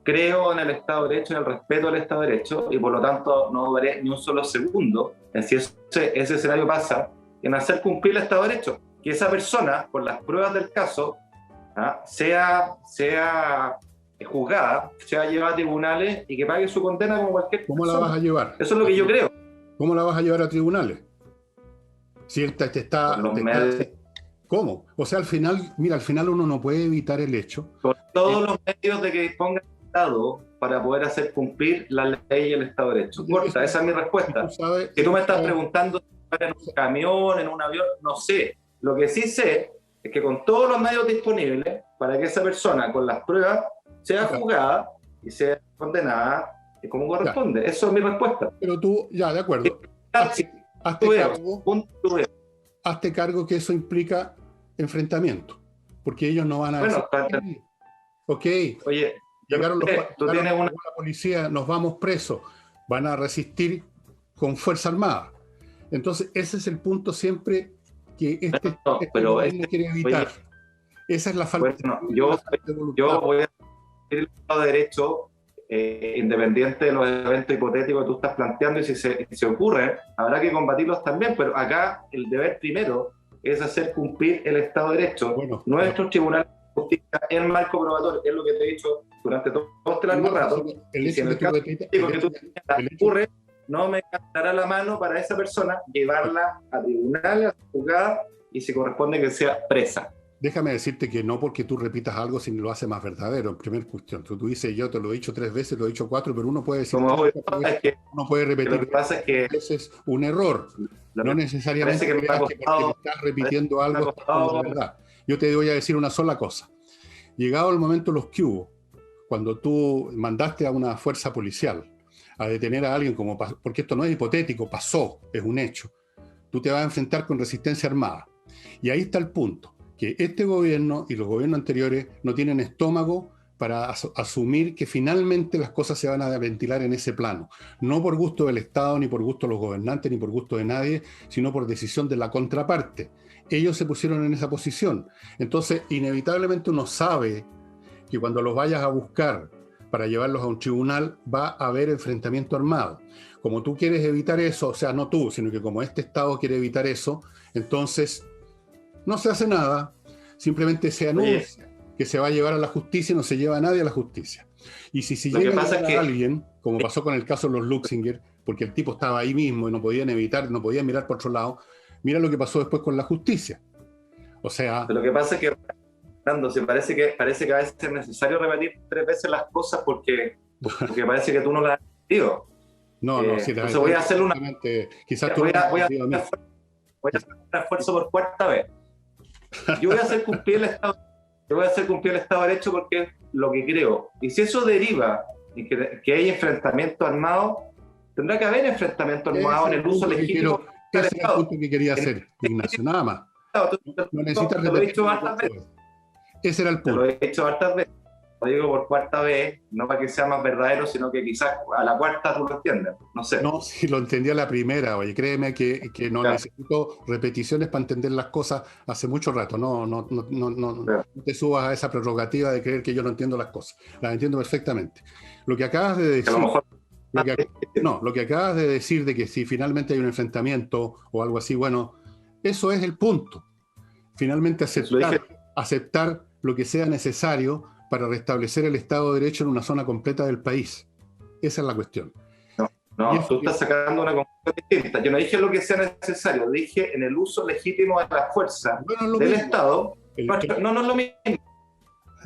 creo en el Estado de Derecho, en el respeto al Estado de Derecho, y por lo tanto no dudaré ni un solo segundo en si ese escenario pasa, en hacer cumplir el Estado de Derecho. Que esa persona, con las pruebas del caso, sea juzgada, sea llevada a tribunales y que pague su condena como cualquier persona. ¿Cómo la vas a llevar? Eso es lo que yo creo. ¿Cómo la vas a llevar a tribunales? Si ¿Cómo? O sea, al final uno no puede evitar el hecho. Con todos los medios de que disponga el Estado para poder hacer cumplir la ley y el Estado de Derecho. Corta, esa es mi respuesta. Si tú me estás preguntando en un camión, en un avión, no sé. Lo que sí sé es que con todos los medios disponibles para que esa persona con las pruebas sea juzgada y sea condenada como corresponde. Eso es mi respuesta. Pero tú, ya, de acuerdo. Hazte cargo que eso implica enfrentamiento, porque ellos no van a decir, oye, llegaron la policía, nos vamos presos, van a resistir con fuerza armada. Entonces ese es el punto siempre que este gobierno quiere evitar. Esa es la falta, Bueno, la falta de voluntad. yo voy a decir el Estado de Derecho, independiente de los eventos hipotéticos que tú estás planteando, y si se ocurren, habrá que combatirlos también, pero acá el deber primero es hacer cumplir el Estado de Derecho. Bueno, Nuestros tribunales de justicia, el marco probatorio, es lo que te he dicho durante todo este largo rato. el Y si hecho en que el tú caso repitas, que tú ocurre, no me dará la mano para esa persona llevarla a tribunal, a juzgada, y si corresponde que sea presa. déjame decirte que no porque tú repitas algo, sino lo hace más verdadero. En primera cuestión, tú dices, yo te lo he dicho 3 veces, lo he dicho 4, pero uno puede decir, Como es que uno puede repetir. lo que pasa es que Ese es un error. No necesariamente que creas que porque me estás repitiendo algo es la verdad. Yo te voy a decir una sola cosa. Llegado el momento los que hubo, cuando tú mandaste a una fuerza policial a detener a alguien, porque esto no es hipotético, pasó, es un hecho, tú te vas a enfrentar con resistencia armada. Y ahí está el punto, que este gobierno y los gobiernos anteriores no tienen estómago para asumir que finalmente las cosas se van a ventilar en ese plano. No por gusto del Estado, ni por gusto de los gobernantes, ni por gusto de nadie, sino por decisión de la contraparte. Ellos se pusieron en esa posición. Entonces, inevitablemente uno sabe que cuando los vayas a buscar para llevarlos a un tribunal va a haber enfrentamiento armado. Como tú quieres evitar eso, o sea, no tú, sino que como este Estado quiere evitar eso, entonces no se hace nada, simplemente se anuncia que se va a llevar a la justicia y no se lleva a nadie a la justicia. Y si llega a llevar a alguien, como pasó con el caso de los Luxinger, porque el tipo estaba ahí mismo y no podían evitar, no podían mirar por otro lado, mira lo que pasó después con la justicia. O sea... Lo que pasa es que, Fernando, parece que a veces es necesario repetir 3 veces las cosas porque parece que tú no las has entendido. No, sí, entonces voy a hacer quizás voy a hacer un esfuerzo por 4ª vez. Yo voy a hacer cumplir el Estado de Derecho porque es lo que creo. Y si eso deriva en que hay enfrentamiento armado, tendrá que haber enfrentamiento armado en el uso legítimo. Ese es el punto que quería hacer, Ignacio, nada más. No necesitas repetir. Ese era el punto. Te lo he dicho hartas veces. Lo digo por 4ª vez, no para que sea más verdadero, sino que quizás a la 4ª tú lo entiendes. No sé. No, si lo entendí a la primera, oye, créeme que no necesito repeticiones para entender las cosas hace mucho rato. No te subas a esa prerrogativa de creer que yo no entiendo las cosas. Las entiendo perfectamente. Lo que acabas de decir... lo que acabas de decir de que si finalmente hay un enfrentamiento o algo así, bueno, eso es el punto. Finalmente aceptar lo que sea necesario para restablecer el Estado de Derecho en una zona completa del país. Esa es la cuestión. No, tú estás sacando una conclusión distinta. Yo no dije lo que sea necesario, dije en el uso legítimo de la fuerza del Estado. No es lo mismo.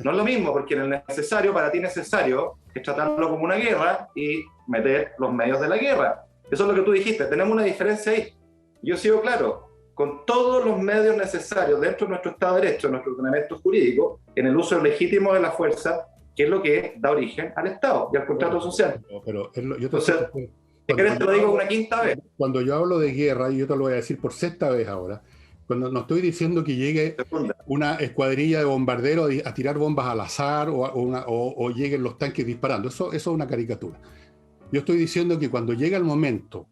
No es lo mismo, porque en el necesario, para ti necesario, es tratarlo como una guerra y meter los medios de la guerra. Eso es lo que tú dijiste. Tenemos una diferencia ahí. Yo sigo claro. Con todos los medios necesarios dentro de nuestro Estado de Derecho, nuestro ordenamiento jurídico, en el uso legítimo de la fuerza, que es lo que da origen al Estado y al contrato social. Pero te lo digo una 5ª vez. Cuando yo hablo de guerra, y yo te lo voy a decir por 6ª vez ahora, cuando no estoy diciendo que llegue una escuadrilla de bombarderos a tirar bombas al azar o lleguen los tanques disparando, eso es una caricatura. Yo estoy diciendo que cuando llega el momento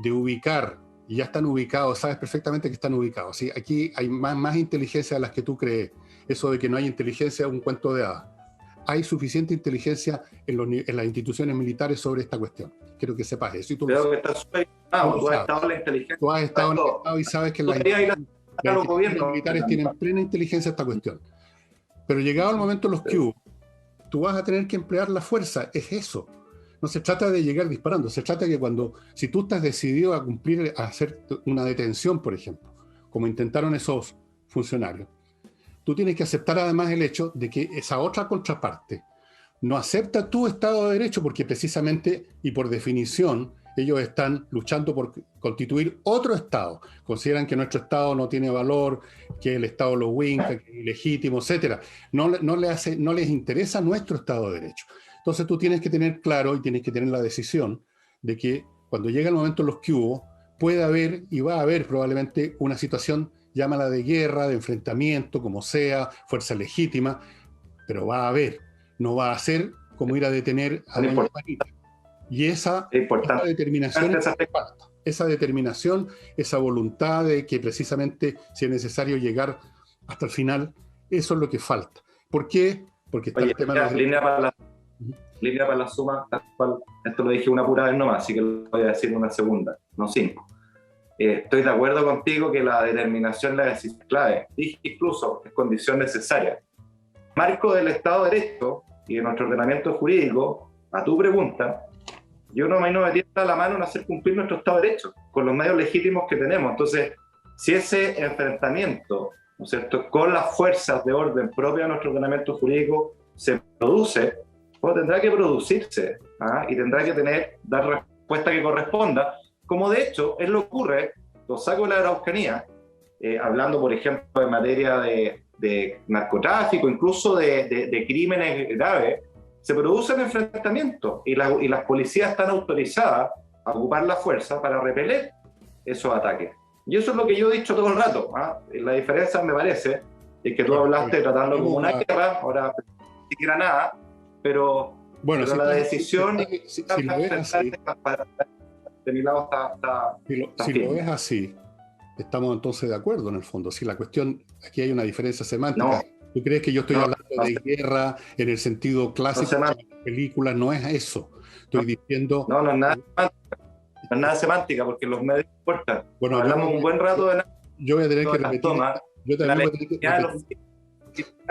de ubicar, y ya están ubicados, sabes perfectamente que están ubicados. ¿Sí? Aquí hay más inteligencia de las que tú crees. Eso de que no hay inteligencia es un cuento de hadas. Hay suficiente inteligencia en las instituciones militares sobre esta cuestión. Quiero que sepas eso. Y tú creo que estás tú has estado en la inteligencia. Tú has estado en el Estado y sabes que las instituciones militares tienen plena inteligencia esta cuestión. Pero llegado el momento de los que hubo, tú vas a tener que emplear la fuerza. Es eso. No se trata de llegar disparando, se trata de que si tú estás decidido a cumplir, a hacer una detención, por ejemplo, como intentaron esos funcionarios, tú tienes que aceptar además el hecho de que esa otra contraparte no acepta tu Estado de Derecho porque precisamente y por definición ellos están luchando por constituir otro Estado. Consideran que nuestro Estado no tiene valor, que el Estado lo winca, que es ilegítimo, etc. No les interesa nuestro Estado de Derecho. Entonces tú tienes que tener claro y tienes que tener la decisión de que cuando llega el momento en los que hubo, puede haber y va a haber probablemente una situación, llámala de guerra, de enfrentamiento, como sea, fuerza legítima, pero va a haber. No va a ser como ir a detener a doña Juanita. Y esa determinación falta. Esa determinación, esa voluntad de que precisamente si es necesario llegar hasta el final, Eso es lo que falta. ¿Por qué? Porque está Oye, el tema de los... línea para la suma, tal cual, esto lo dije una pura vez nomás, así que lo voy a decir una segunda, no 5. Estoy de acuerdo contigo que la determinación de la decisión es clave, incluso es condición necesaria. Marco del Estado de Derecho y de nuestro ordenamiento jurídico, a tu pregunta, yo no me tienta la mano en hacer cumplir nuestro Estado de Derecho con los medios legítimos que tenemos. Entonces, si ese enfrentamiento, ¿no es cierto?, con las fuerzas de orden propia de nuestro ordenamiento jurídico se produce, pues tendrá que producirse, y tendrá que dar respuesta que corresponda, como de hecho es lo que ocurre, lo saco de la Araucanía, hablando por ejemplo en materia de narcotráfico, incluso de crímenes graves, se producen enfrentamientos y las policías están autorizadas a ocupar la fuerza para repeler esos ataques. Y eso es lo que yo he dicho todo el rato. La diferencia, me parece, es que tú hablaste de tratarlo como una guerra, ahora ni siquiera nada, pero, bueno, pero si la decisión si lo ves así, de mi lado está si firme. lo ves así, estamos entonces de acuerdo en el fondo. Si la cuestión, aquí hay una diferencia semántica. No, ¿Tú crees que yo estoy hablando de guerra en el sentido clásico de las películas? No es eso. Estoy diciendo... No es nada semántica. No es nada semántica, porque los medios importan. Bueno, hablamos un buen rato de nada. Yo voy a tener que repetir. Yo también voy a tener que repetir.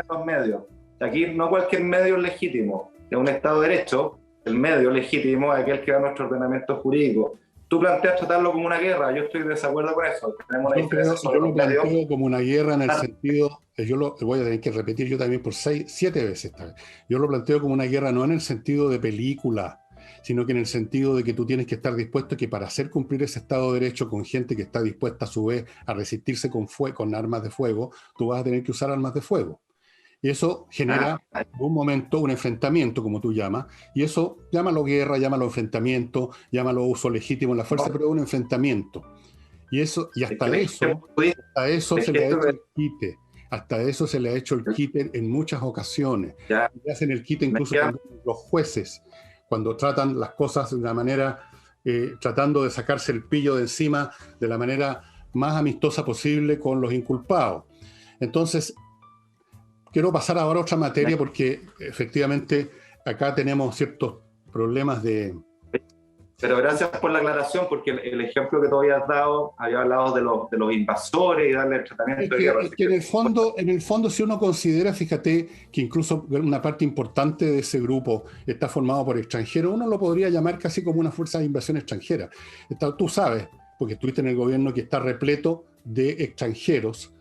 Los medios. Aquí no cualquier medio es legítimo. Es un Estado de Derecho. El medio legítimo es aquel que da nuestro ordenamiento jurídico. Tú planteas tratarlo como una guerra. Yo estoy de desacuerdo con eso. Tenemos una diferencia sobre los medios. Yo lo planteo como una guerra en el sentido... Yo lo voy a tener que repetir yo también por 7 veces esta vez. Yo lo planteo como una guerra no en el sentido de película, sino que en el sentido de que tú tienes que estar dispuesto que para hacer cumplir ese Estado de Derecho con gente que está dispuesta a su vez a resistirse con armas de fuego, tú vas a tener que usar armas de fuego. Y eso genera en un momento un enfrentamiento, como tú llamas, y eso, llámalo guerra, llámalo enfrentamiento, llámalo uso legítimo de la fuerza, pero es un enfrentamiento. Y eso, y hasta eso se le ha hecho el quite. Hasta eso se le ha hecho el quite en muchas ocasiones. Y hacen el quite incluso los jueces, cuando tratan las cosas de una manera, tratando de sacarse el pillo de encima de la manera más amistosa posible con los inculpados. Entonces, quiero pasar ahora a otra materia porque efectivamente acá tenemos ciertos problemas de... Pero gracias por la aclaración, porque el ejemplo que tú habías dado, había hablado de los invasores y darle el tratamiento de guerra. Es que en el fondo, si uno considera, fíjate, que incluso una parte importante de ese grupo está formado por extranjeros, uno lo podría llamar casi como una fuerza de invasión extranjera. Tú sabes, porque estuviste en el gobierno, que está repleto de extranjeros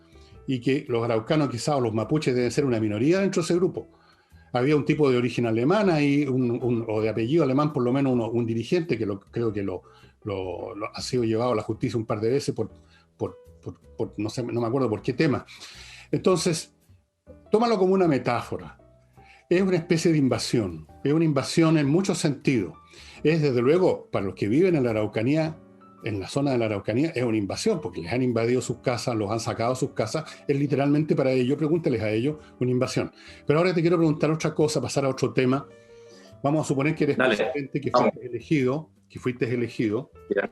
y que los araucanos quizás o los mapuches deben ser una minoría dentro de ese grupo. Había un tipo de origen alemán ahí, o de apellido alemán, por lo menos un dirigente que creo que lo ha sido llevado a la justicia un par de veces por no sé, no me acuerdo por qué tema. Entonces, tómalo como una metáfora. Es una especie de invasión. Es una invasión en muchos sentidos. Es, desde luego, para los que viven en la Araucanía, en la zona de la Araucanía, es una invasión, porque les han invadido sus casas, los han sacado de sus casas. Es literalmente para ellos, pregúnteles a ellos, una invasión. Pero ahora te quiero preguntar otra cosa, pasar a otro tema. Vamos a suponer que eres presidente, que fuiste elegido. Yeah.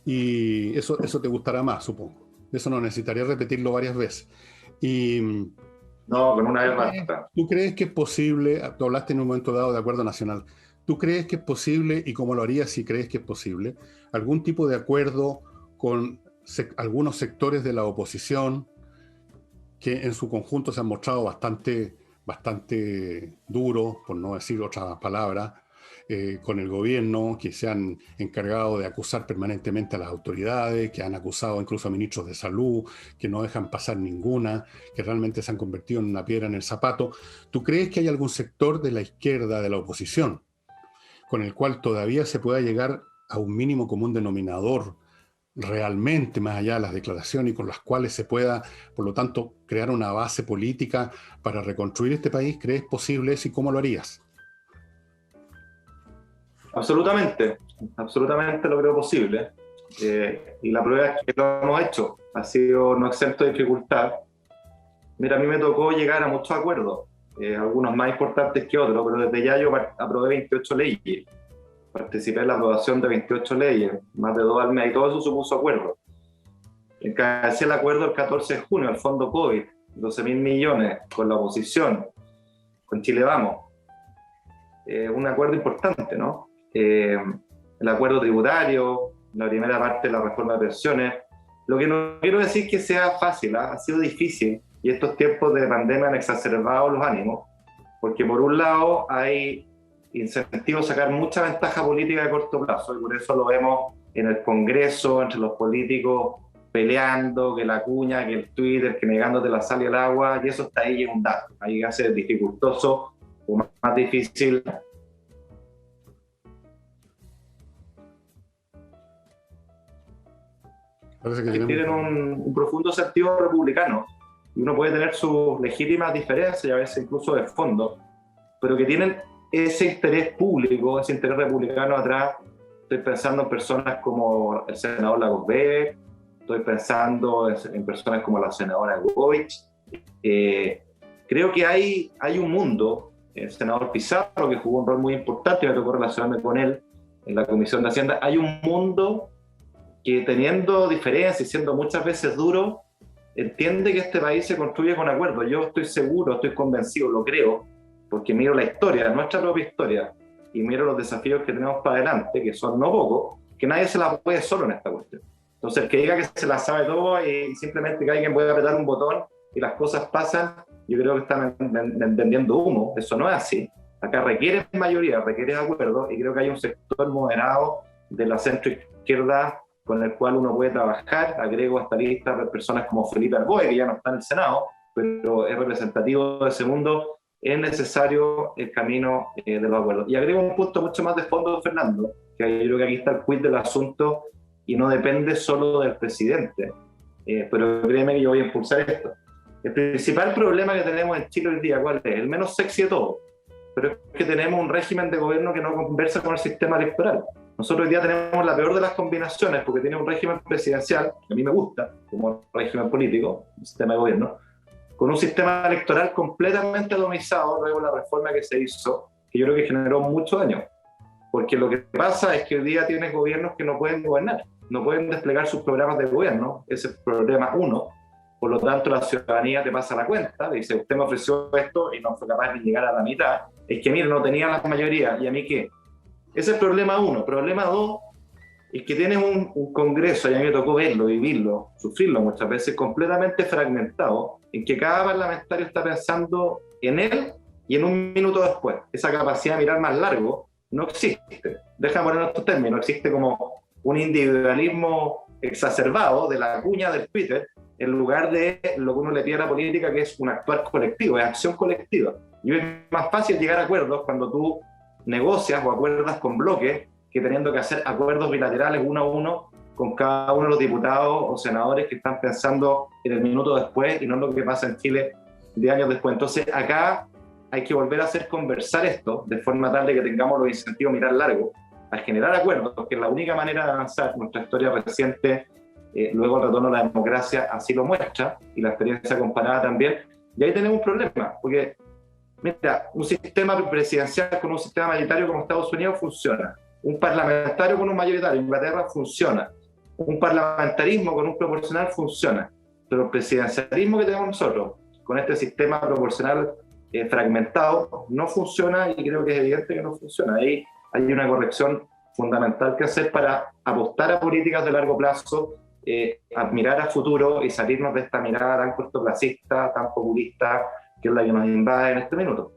Y eso te gustará más, supongo. Eso no necesitaría repetirlo varias veces. No, con una vez basta. ¿Tú crees que es posible, tú hablaste en un momento dado de acuerdo nacional, ¿tú crees que es posible, y cómo lo harías si crees que es posible, algún tipo de acuerdo con algunos sectores de la oposición que en su conjunto se han mostrado bastante duros, por no decir otras palabras, con el gobierno, que se han encargado de acusar permanentemente a las autoridades, que han acusado incluso a ministros de salud, que no dejan pasar ninguna, que realmente se han convertido en una piedra en el zapato? ¿Tú crees que hay algún sector de la izquierda, de la oposición, con el cual todavía se pueda llegar a un mínimo común denominador realmente, más allá de las declaraciones, y con las cuales se pueda, por lo tanto, crear una base política para reconstruir este país? ¿Crees posible eso y cómo lo harías? Absolutamente lo creo posible. Y la prueba es que lo hemos hecho. Ha sido no exento de dificultad. Mira, a mí me tocó llegar a muchos acuerdos, algunos más importantes que otros, pero desde ya yo aprobé 28 leyes. Participé en la aprobación de 28 leyes, más de 2 al mes, y todo eso supuso acuerdo. Encabecé el acuerdo el 14 de junio, el fondo COVID, 12.000 millones con la oposición, con Chile Vamos, un acuerdo importante, ¿no? El acuerdo tributario, la primera parte de la reforma de pensiones. Lo que no quiero decir que sea fácil, ¿eh? Ha sido difícil, y estos tiempos de pandemia han exacerbado los ánimos, porque por un lado hay incentivos a sacar mucha ventaja política de corto plazo, y por eso lo vemos en el Congreso, entre los políticos peleando, que la cuña, que el Twitter, que negándote la sal y el agua, y eso está ahí en un dato. Ahí hace dificultoso o más difícil. Parece que Tienen un profundo sentido republicano, y uno puede tener sus legítimas diferencias, y a veces incluso de fondo, pero que tienen ese interés público, ese interés republicano atrás. Estoy pensando en personas como el senador Lagos Beck, estoy pensando en personas como la senadora Goich. Creo que hay un mundo, el senador Pizarro, que jugó un rol muy importante, me tocó relacionarme con él en la Comisión de Hacienda. Hay un mundo que, teniendo diferencias y siendo muchas veces duro, entiende que este país se construye con acuerdos. Yo estoy seguro, estoy convencido, lo creo, porque miro la historia, nuestra propia historia, y miro los desafíos que tenemos para adelante, que son no pocos, que nadie se la puede solo en esta cuestión. Entonces, el que diga que se la sabe todo y simplemente que alguien puede apretar un botón y las cosas pasan, yo creo que están vendiendo humo. Eso no es así. Acá requiere mayoría, requiere acuerdo, y creo que hay un sector moderado de la centro-izquierda con el cual uno puede trabajar. Agrego a esta lista de personas como Felipe Arboe, que ya no está en el Senado, pero es representativo de ese mundo. Es necesario el camino de los acuerdos. Y agrego un punto mucho más de fondo, Fernando, que yo creo que aquí está el quid del asunto, y no depende solo del presidente, pero créeme que yo voy a impulsar esto. El principal problema que tenemos en Chile hoy día, ¿cuál es? El menos sexy de todo, pero es que tenemos un régimen de gobierno que no conversa con el sistema electoral. Nosotros hoy día tenemos la peor de las combinaciones, porque tiene un régimen presidencial, que a mí me gusta, como régimen político, un sistema de gobierno, con un sistema electoral completamente atomizado luego de la reforma que se hizo, que yo creo que generó mucho daño. Porque lo que pasa es que hoy día tienes gobiernos que no pueden gobernar, no pueden desplegar sus programas de gobierno. Ese es el problema uno. Por lo tanto, la ciudadanía te pasa la cuenta, dice: usted me ofreció esto y no fue capaz de llegar a la mitad. Es que, mire, no tenía la mayoría, ¿y a mí qué? Ese es el problema uno. Problema dos es que tienes un Congreso, y a mí me tocó verlo, vivirlo, sufrirlo muchas veces, completamente fragmentado, en que cada parlamentario está pensando en él y en un minuto después. Esa capacidad de mirar más largo no existe. Déjame poner estos términos. Existe como un individualismo exacerbado de la cuña del Twitter, en lugar de lo que uno le pide a la política, que es un actuar colectivo, es acción colectiva. Y es más fácil llegar a acuerdos cuando tú negocias o acuerdas con bloques, que teniendo que hacer acuerdos bilaterales uno a uno con cada uno de los diputados o senadores que están pensando en el minuto después, y no en lo que pasa en Chile de años después. Entonces acá hay que volver a hacer conversar esto de forma tal de que tengamos los incentivos a mirar largo, a generar acuerdos, que es la única manera de avanzar. Nuestra historia reciente, luego el retorno a la democracia, así lo muestra, y la experiencia comparada también. Y ahí tenemos un problema, porque mira, un sistema presidencial con un sistema mayoritario como Estados Unidos funciona. Un parlamentario con un mayoritario, Inglaterra, funciona. Un parlamentarismo con un proporcional funciona. Pero el presidencialismo que tenemos nosotros, con este sistema proporcional fragmentado, no funciona, y creo que es evidente que no funciona. Ahí hay una corrección fundamental que hacer para apostar a políticas de largo plazo, a mirar a futuro y salirnos de esta mirada tan cortoplacista, tan populista, que es la que nos invade en este minuto.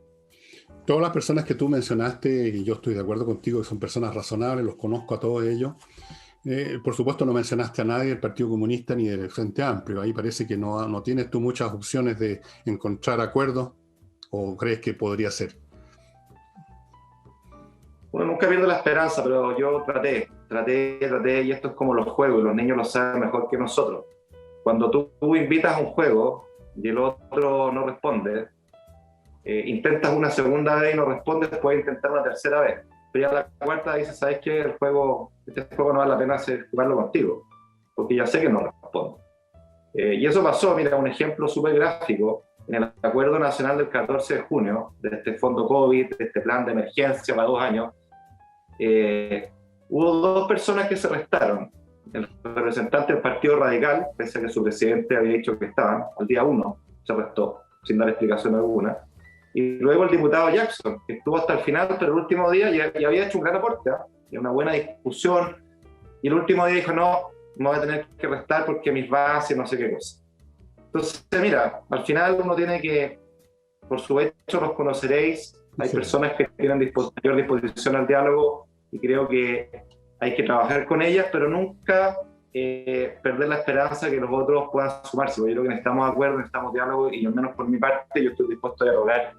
Todas las personas que tú mencionaste, y yo estoy de acuerdo contigo, que son personas razonables, los conozco a todos ellos. Por supuesto no mencionaste a nadie del Partido Comunista ni del Frente Amplio. Ahí parece que no tienes tú muchas opciones de encontrar acuerdos, ¿o crees que podría ser? Uno nunca pierde la esperanza, pero yo traté, y esto es como los juegos, y los niños lo saben mejor que nosotros. Cuando tú invitas a un juego y el otro no responde, intentas una segunda vez y no respondes, puedes intentar una tercera vez. Pero ya la cuarta dices: ¿sabes qué? Este juego no vale la pena jugarlo contigo, porque ya sé que no respondo. Y eso pasó, mira, un ejemplo súper gráfico, en el Acuerdo Nacional del 14 de junio, de este fondo COVID, de este plan de emergencia para 2 años, hubo 2 personas que se restaron. El representante del Partido Radical, pese a que su presidente había dicho que estaban, al día 1, se restó, sin dar explicación alguna. Y luego el diputado Jackson, que estuvo hasta el final, pero el último día ya había hecho un gran aporte, y una buena discusión, y el último día dijo, no, me voy a tener que restar porque mis bases, no sé qué cosa. Entonces, mira, al final uno tiene que, por su hecho los conoceréis, hay personas que tienen mayor disposición al diálogo y creo que hay que trabajar con ellas, pero nunca perder la esperanza que los otros puedan sumarse. Porque yo creo que necesitamos acuerdos, necesitamos diálogo y al menos por mi parte yo estoy dispuesto a dialogar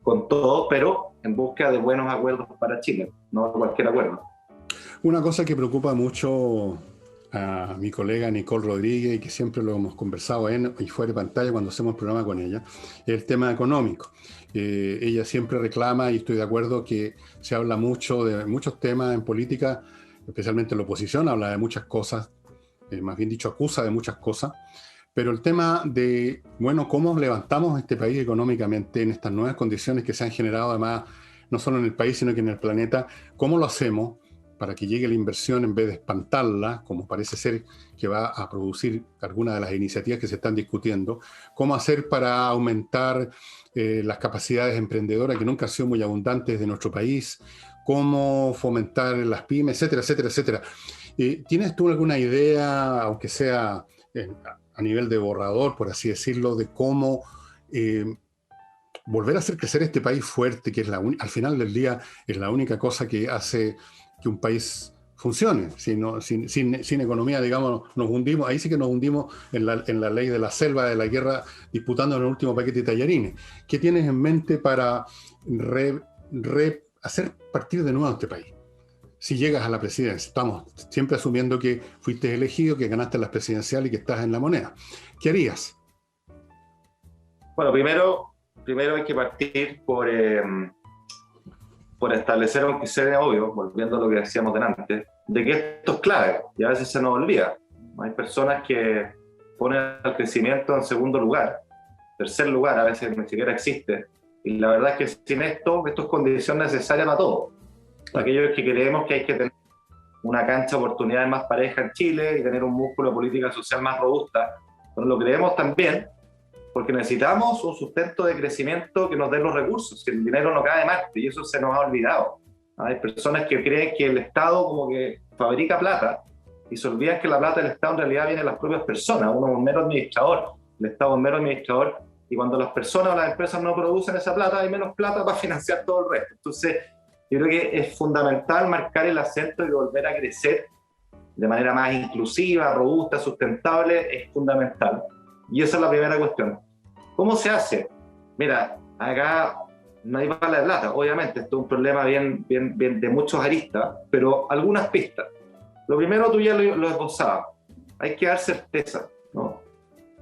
con todos, pero en busca de buenos acuerdos para Chile, no cualquier acuerdo. Una cosa que preocupa mucho a mi colega Nicole Rodríguez, y que siempre lo hemos conversado en y fuera de pantalla cuando hacemos el programa con ella, es el tema económico. Ella siempre reclama, y estoy de acuerdo, que se habla mucho de muchos temas en política, especialmente la oposición, habla de muchas cosas, más bien dicho, acusa de muchas cosas, pero el tema de, bueno, cómo levantamos este país económicamente en estas nuevas condiciones que se han generado además, no solo en el país, sino que en el planeta, ¿cómo lo hacemos para que llegue la inversión en vez de espantarla, como parece ser que va a producir algunas de las iniciativas que se están discutiendo? ¿Cómo hacer para aumentar las capacidades emprendedoras que nunca han sido muy abundantes de nuestro país? ¿Cómo fomentar las pymes, etcétera, etcétera, etcétera? ¿Tienes tú alguna idea, aunque sea a nivel de borrador, por así decirlo, de cómo volver a hacer crecer este país fuerte, que es al final del día es la única cosa que hace que un país funcione? Sin economía, digamos, nos hundimos, ahí sí que nos hundimos en la ley de la selva, de la guerra, disputando en el último paquete de tallarines. ¿Qué tienes en mente para hacer partir de nuevo este país? Si llegas a la presidencia, estamos siempre asumiendo que fuiste elegido, que ganaste las presidenciales y que estás en la moneda. ¿Qué harías? Bueno, primero hay que partir por establecer, aunque sea obvio, volviendo a lo que decíamos delante, de que esto es clave y a veces se nos olvida. Hay personas que ponen el crecimiento en segundo lugar, tercer lugar, a veces ni siquiera existe. Y la verdad es que sin esto es condición necesaria para todo. Aquellos que creemos que hay que tener una cancha de oportunidades más pareja en Chile y tener un músculo de política social más robusta, pero lo creemos también porque necesitamos un sustento de crecimiento que nos dé los recursos. Si el dinero no cae de Marte, y eso se nos ha olvidado. Hay personas que creen que el Estado como que fabrica plata y se olvidan que la plata del Estado en realidad viene de las propias personas. Uno es un mero administrador, el Estado es un mero administrador, y cuando las personas o las empresas no producen esa plata, hay menos plata para financiar todo el resto. Entonces, yo creo que es fundamental marcar el acento y volver a crecer de manera más inclusiva, robusta, sustentable, es fundamental. Y esa es la primera cuestión. ¿Cómo se hace? Mira, acá no hay bala de plata, obviamente, esto es un problema bien de muchos aristas, pero algunas pistas. Lo primero, tú ya lo esbozabas, hay que dar certeza, ¿no?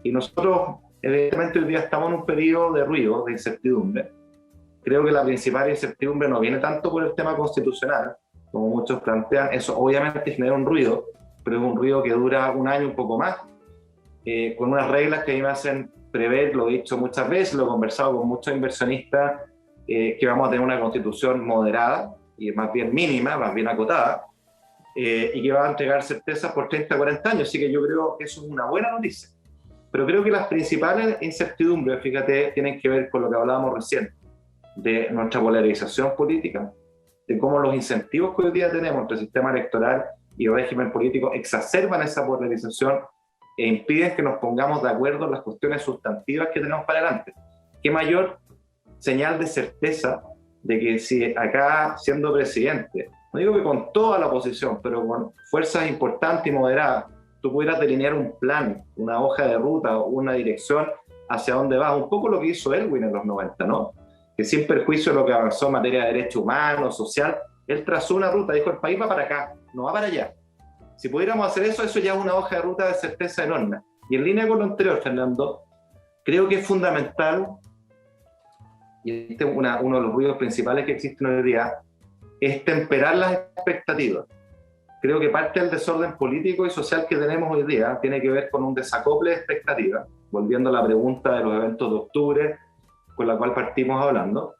Y nosotros, evidentemente, hoy día estamos en un periodo de ruido, de incertidumbre. Creo que la principal incertidumbre no viene tanto por el tema constitucional, como muchos plantean. Eso obviamente genera un ruido, pero es un ruido que dura un año, un poco más, con unas reglas que a mí me hacen prever, lo he dicho muchas veces, lo he conversado con muchos inversionistas, que vamos a tener una constitución moderada, y más bien mínima, más bien acotada, y que va a entregar certezas por 30, 40 años. Así que yo creo que eso es una buena noticia. Pero creo que las principales incertidumbres, fíjate, tienen que ver con lo que hablábamos recién, de nuestra polarización política, de cómo los incentivos que hoy día tenemos entre el sistema electoral y el régimen político exacerban esa polarización e impiden que nos pongamos de acuerdo en las cuestiones sustantivas que tenemos para adelante. ¿Qué mayor señal de certeza de que si acá, siendo presidente, no digo que con toda la oposición, pero con fuerzas importantes y moderadas, tú pudieras delinear un plan, una hoja de ruta o una dirección hacia dónde vas? Un poco lo que hizo Elwin en los 90, ¿no? Que sin perjuicio de lo que avanzó en materia de derechos humanos, social, él trazó una ruta, dijo: el país va para acá, no va para allá. Si pudiéramos hacer eso, eso ya es una hoja de ruta de certeza enorme. Y en línea con lo anterior, Fernando, creo que es fundamental, y este es uno de los ruidos principales que existen hoy día, es temperar las expectativas. Creo que parte del desorden político y social que tenemos hoy día tiene que ver con un desacople de expectativas, volviendo a la pregunta de los eventos de octubre, con la cual partimos hablando,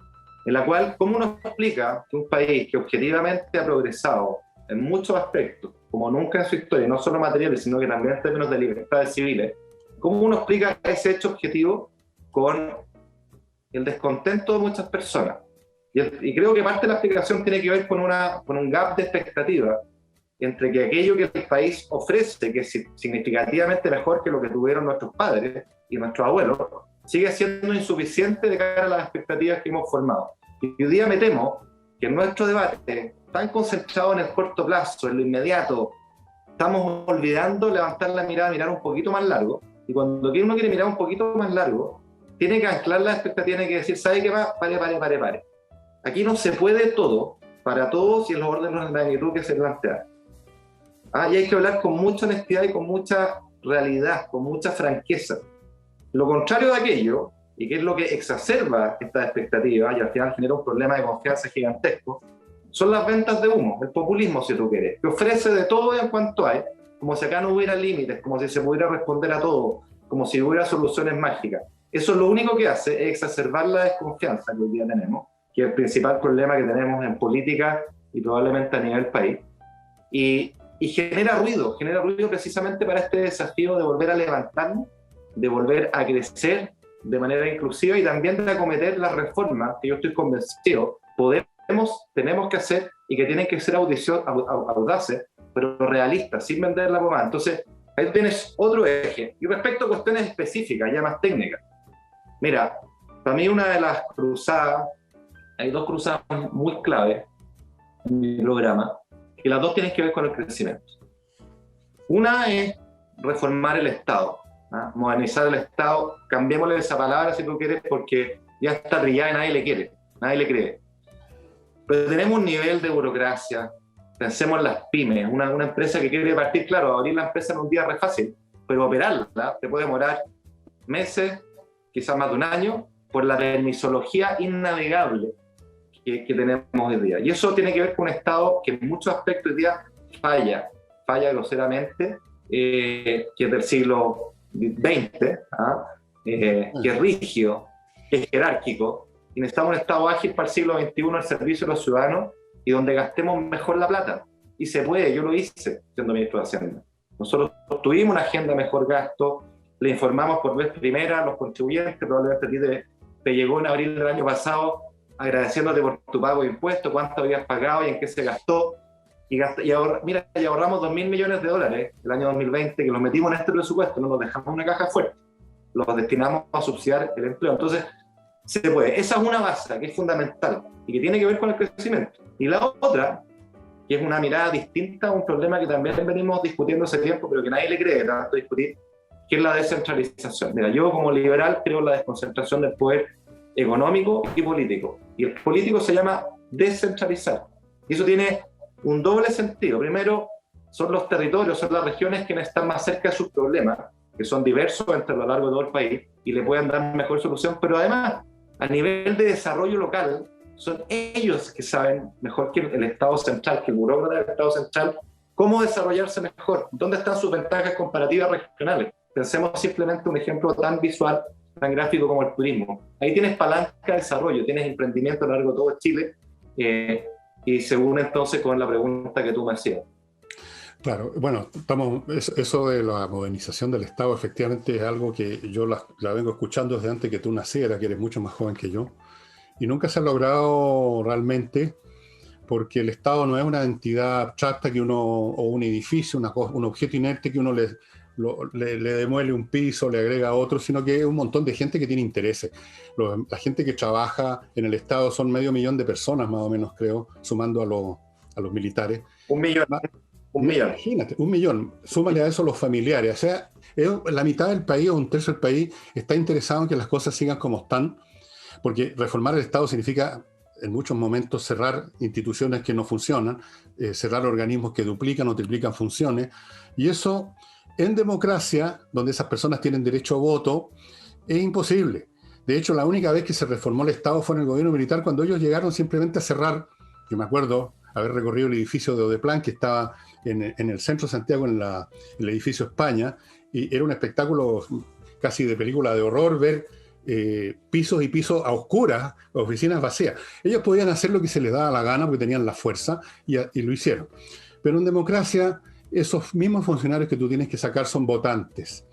en la cual, ¿cómo uno explica que un país que objetivamente ha progresado en muchos aspectos, como nunca en su historia, no solo materiales, sino que también en términos de libertades civiles, cómo uno explica ese hecho objetivo con el descontento de muchas personas. Y creo que parte de la explicación tiene que ver con un gap de expectativa entre que aquello que el país ofrece, que es significativamente mejor que lo que tuvieron nuestros padres y nuestros abuelos, sigue siendo insuficiente de cara a las expectativas que hemos formado. Y hoy día me temo que en nuestro debate, tan concentrado en el corto plazo, en lo inmediato, estamos olvidando levantar la mirada, mirar un poquito más largo, y cuando uno quiere mirar un poquito más largo, tiene que anclar la expectativa, tiene que decir, ¿sabe qué más? Pare. Aquí no se puede todo, para todos y en los órdenes de magnitud que se plantean. Y hay que hablar con mucha honestidad y con mucha realidad, con mucha franqueza. Lo contrario de aquello, y que es lo que exacerba estas expectativas y al final genera un problema de confianza gigantesco, son las ventas de humo, el populismo, si tú quieres, que ofrece de todo en cuanto hay, como si acá no hubiera límites, como si se pudiera responder a todo, como si hubiera soluciones mágicas. Eso lo único que hace es exacerbar la desconfianza que hoy día tenemos, que es el principal problema que tenemos en política y probablemente a nivel país. Y genera ruido precisamente para este desafío de volver a levantarnos, de volver a crecer de manera inclusiva y también de acometer las reformas que yo estoy convencido tenemos que hacer y que tienen que ser audaces, pero realistas, sin vender la pomada. Entonces, ahí tienes otro eje. Y respecto a cuestiones específicas, ya más técnicas. Mira, para mí una de las cruzadas, hay dos cruzadas muy claves en mi programa, y las dos tienen que ver con el crecimiento. Una es reformar el Estado, modernizar el Estado, cambiémosle esa palabra si tú quieres, porque ya está trillada y nadie le quiere, nadie le cree. Pero tenemos un nivel de burocracia, pensemos en las pymes, una empresa que quiere partir, claro, abrir la empresa en un día es re fácil, pero operarla te puede demorar meses, quizás más de un año, por la permisología innavegable que tenemos hoy día. Y eso tiene que ver con un Estado que en muchos aspectos hoy día falla groseramente, que es del siglo XX, que es rígido, que es jerárquico, y necesitamos un Estado ágil para el siglo XXI al servicio de los ciudadanos y donde gastemos mejor la plata. Y se puede, yo lo hice siendo ministro de Hacienda. Nosotros tuvimos una agenda de mejor gasto, le informamos por vez primera a los contribuyentes, probablemente a ti te llegó en abril del año pasado, agradeciéndote por tu pago de impuestos, cuánto habías pagado y en qué se gastó. Y ahorramos $2.000 millones el año 2020, que los metimos en este presupuesto, no nos dejamos una caja fuerte, los destinamos a subsidiar el empleo. Entonces, se puede. Esa es una base que es fundamental y que tiene que ver con el crecimiento. Y la otra, que es una mirada distinta a un problema que también venimos discutiendo hace tiempo, pero que nadie le cree tanto discutir, que es la descentralización. Mira, yo como liberal creo en la desconcentración del poder económico y político. Y el político se llama descentralizar. Y eso tiene un doble sentido. Primero, son los territorios, son las regiones quienes están más cerca de sus problemas, que son diversos entre lo largo de todo el país, y le pueden dar mejor solución, pero además, a nivel de desarrollo local, son ellos que saben mejor que el Estado central, que el burócrata del Estado central, cómo desarrollarse mejor, dónde están sus ventajas comparativas regionales. Pensemos simplemente un ejemplo tan visual, tan gráfico como el turismo. Ahí tienes palanca de desarrollo, tienes emprendimiento a lo largo de todo Chile, y se une entonces con la pregunta que tú me hacías. Claro, bueno, eso de la modernización del Estado efectivamente es algo que yo la vengo escuchando desde antes que tú nacieras, que eres mucho más joven que yo, y nunca se ha logrado realmente porque el Estado no es una entidad abstracta o un edificio, un objeto inerte que uno le demuele un piso, le agrega otro, sino que es un montón de gente que tiene intereses. La gente que trabaja en el Estado son 500.000 de personas, más o menos, creo, sumando a los militares. 1 millón. 1 millón. Imagínate, 1 millón. Súmale a eso los familiares. O sea, la mitad del país o un tercio del país está interesado en que las cosas sigan como están, porque reformar el Estado significa, en muchos momentos, cerrar instituciones que no funcionan, cerrar organismos que duplican o triplican funciones, y eso, en democracia, donde esas personas tienen derecho a voto, es imposible. De hecho, la única vez que se reformó el Estado fue en el gobierno militar, cuando ellos llegaron simplemente a cerrar. Yo me acuerdo haber recorrido el edificio de Odeplan, que estaba en el centro de Santiago, en el edificio España, y era un espectáculo casi de película de horror ver pisos y pisos a oscuras, oficinas vacías. Ellos podían hacer lo que se les daba la gana porque tenían la fuerza y lo hicieron. Pero en democracia, esos mismos funcionarios que tú tienes que sacar son votantes.